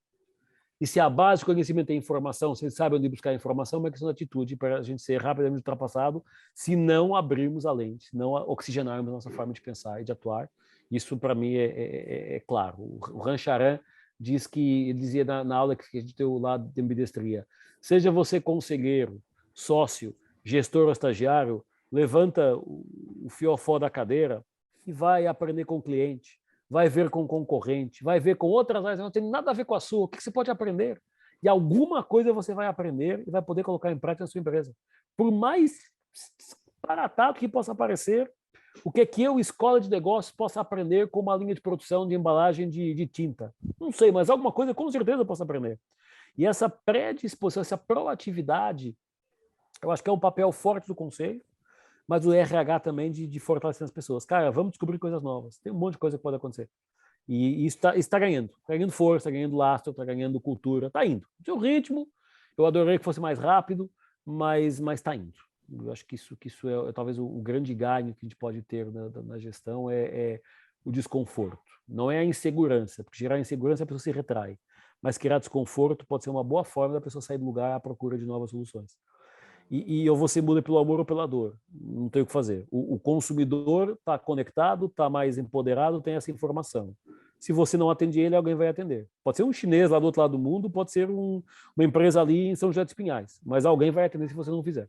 E se a base de conhecimento é informação, vocês sabem onde buscar informação, é uma questão de atitude para a gente ser rapidamente ultrapassado se não abrirmos a lente, se não oxigenarmos a nossa forma de pensar e de atuar. Isso, para mim, é claro. O Rancharan diz que, ele dizia na aula que a gente deu lá de ambidestria, seja você conselheiro, sócio, gestor ou estagiário, levanta o fiofó da cadeira e vai aprender com o cliente, vai ver com o concorrente, vai ver com outras áreas, não tem nada a ver com a sua, o que você pode aprender? E alguma coisa você vai aprender e vai poder colocar em prática na sua empresa. Por mais disparatado que possa parecer, o que eu, escola de negócios, possa aprender com uma linha de produção de embalagem de tinta. Não sei, mas alguma coisa com certeza eu posso aprender. E essa predisposição, essa proatividade, eu acho que é um papel forte do conselho, mas o RH também de fortalecer as pessoas. Cara, vamos descobrir coisas novas. Tem um monte de coisa que pode acontecer. E isso está ganhando força, ganhando lastro, está ganhando cultura, está indo. O seu ritmo, eu adoraria que fosse mais rápido, mas está indo. Eu acho que isso é talvez o grande ganho que a gente pode ter na gestão, é o desconforto. Não é a insegurança, porque gerar insegurança a pessoa se retrai, mas criar desconforto pode ser uma boa forma da pessoa sair do lugar à procura de novas soluções. E ou você muda pelo amor ou pela dor, não tem o que fazer. O consumidor está conectado, está mais empoderado, tem essa informação. Se você não atende ele, alguém vai atender. Pode ser um chinês lá do outro lado do mundo, pode ser uma empresa ali em São José dos Pinhais, mas alguém vai atender se você não fizer.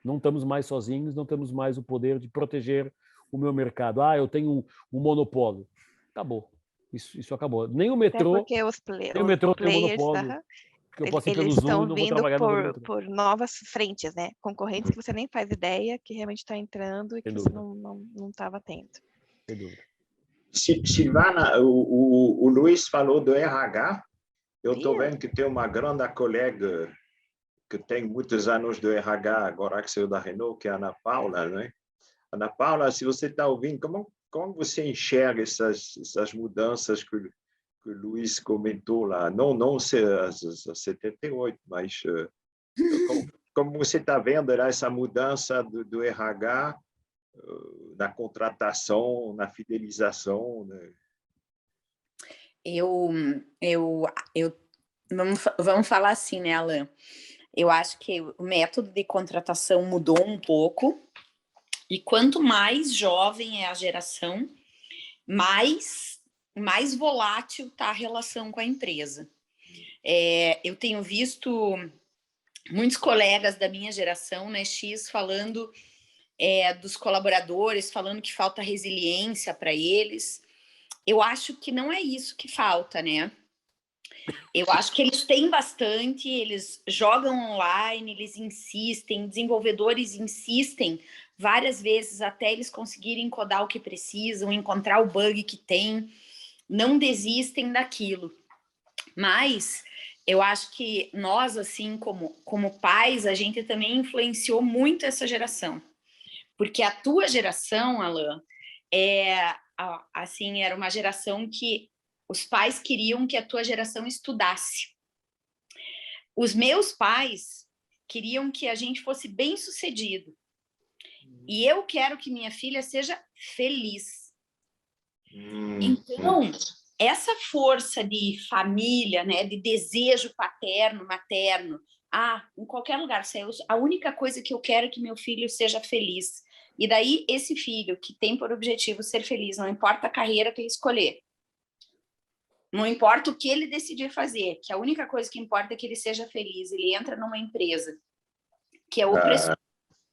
Não estamos mais sozinhos, não temos mais o poder de proteger o meu mercado. Eu tenho um monopólio. Acabou. Isso acabou. Nem o metrô, tem monopólio. Que eu posso ir pelo eles Zoom estão e não vou vindo trabalhar no metrô. por novas frentes, né? Concorrentes que você nem faz ideia que realmente está entrando e que você não estava tendo. Sem dúvida. Silvana, o Luiz falou do RH. Eu estou vendo que tem uma grande colega que tem muitos anos do RH, agora que saiu da Renault, que é a Ana Paula, né? Ana Paula, se você está ouvindo, como você enxerga essas mudanças que o Luiz comentou lá? Não as 78, mas como você está vendo essa mudança do RH na contratação, na fidelização, né? Vamos falar assim, né, Alan? Eu acho que o método de contratação mudou um pouco, e quanto mais jovem é a geração, mais volátil está a relação com a empresa. Eu tenho visto muitos colegas da minha geração, né, X, falando dos colaboradores, falando que falta resiliência para eles. Eu acho que não é isso que falta, né? Eu acho que eles têm bastante, eles jogam online, eles insistem, desenvolvedores insistem várias vezes até eles conseguirem codar o que precisam, encontrar o bug que tem, não desistem daquilo. Mas eu acho que nós, assim, como pais, a gente também influenciou muito essa geração. Porque a tua geração, Alan, assim, era uma geração que os pais queriam que a tua geração estudasse. Os meus pais queriam que a gente fosse bem-sucedido. E eu quero que minha filha seja feliz. Então, essa força de família, né, de desejo paterno, materno, em qualquer lugar, a única coisa que eu quero é que meu filho seja feliz. E daí, esse filho que tem por objetivo ser feliz, não importa a carreira que ele escolher, não importa o que ele decidir fazer, que a única coisa que importa é que ele seja feliz. Ele entra numa empresa que é opressor,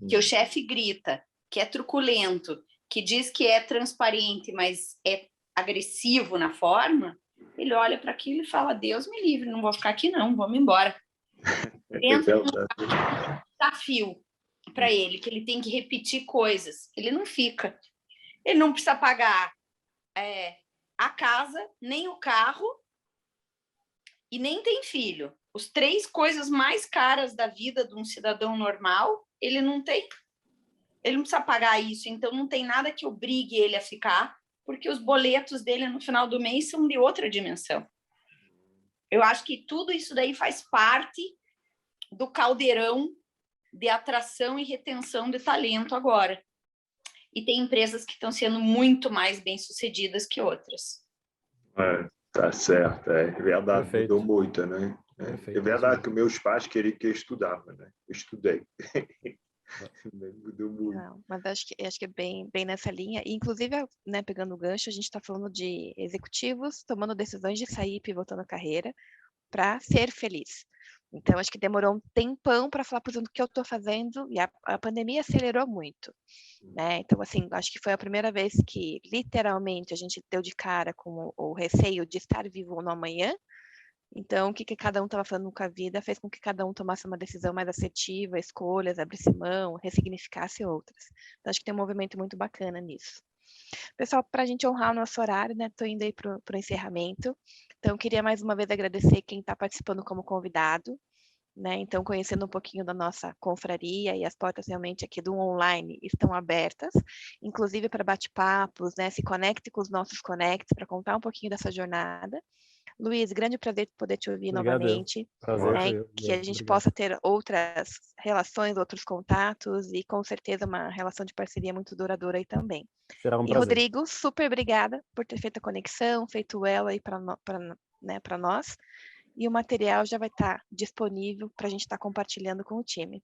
que o chefe grita, que é truculento, que diz que é transparente, mas é agressivo na forma, ele olha para aquilo e fala: Deus me livre, não vou ficar aqui não, vamos embora. Entra num desafio para ele, que ele tem que repetir coisas. Ele não fica. Ele não precisa pagar a casa, nem o carro, e nem tem filho. Os 3 coisas mais caras da vida de um cidadão normal, ele não tem. Ele não precisa pagar isso, então não tem nada que obrigue ele a ficar, porque os boletos dele no final do mês são de outra dimensão. Eu acho que tudo isso daí faz parte do caldeirão de atração e retenção de talento agora. E tem empresas que estão sendo muito mais bem-sucedidas que outras. Tá certo, é verdade. Perfeito. Mudou muito, né? Perfeito. É verdade que meus pais queriam que eu estudava, né? Eu estudei. Mudou muito. Não, mas acho que é bem nessa linha. E, inclusive, né, pegando o gancho, a gente está falando de executivos tomando decisões de sair, pivotando a carreira para ser feliz. Então, acho que demorou um tempão para falar, por exemplo, o que eu estou fazendo, e a pandemia acelerou muito, né? Então, assim, acho que foi a primeira vez que, literalmente, a gente deu de cara com o receio de estar vivo no amanhã. Então, o que cada um estava fazendo com a vida fez com que cada um tomasse uma decisão mais assertiva, escolhas, abrisse mão, ressignificasse outras. Então, acho que tem um movimento muito bacana nisso. Pessoal, para a gente honrar o nosso horário, né? Estou indo aí para o encerramento. Então, queria mais uma vez agradecer quem está participando como convidado, né? Então, conhecendo um pouquinho da nossa confraria, e as portas realmente aqui do online estão abertas, inclusive para bate-papos, né? Se conecte com os nossos conects para contar um pouquinho dessa jornada. Luiz, grande prazer poder te ouvir novamente, né? Que a gente possa ter outras relações, outros contatos e com certeza uma relação de parceria muito duradoura aí também. Será um prazer. Rodrigo, super obrigada por ter feito a conexão, feito ela aí para nós. E o material já vai estar disponível para a gente estar compartilhando com o time.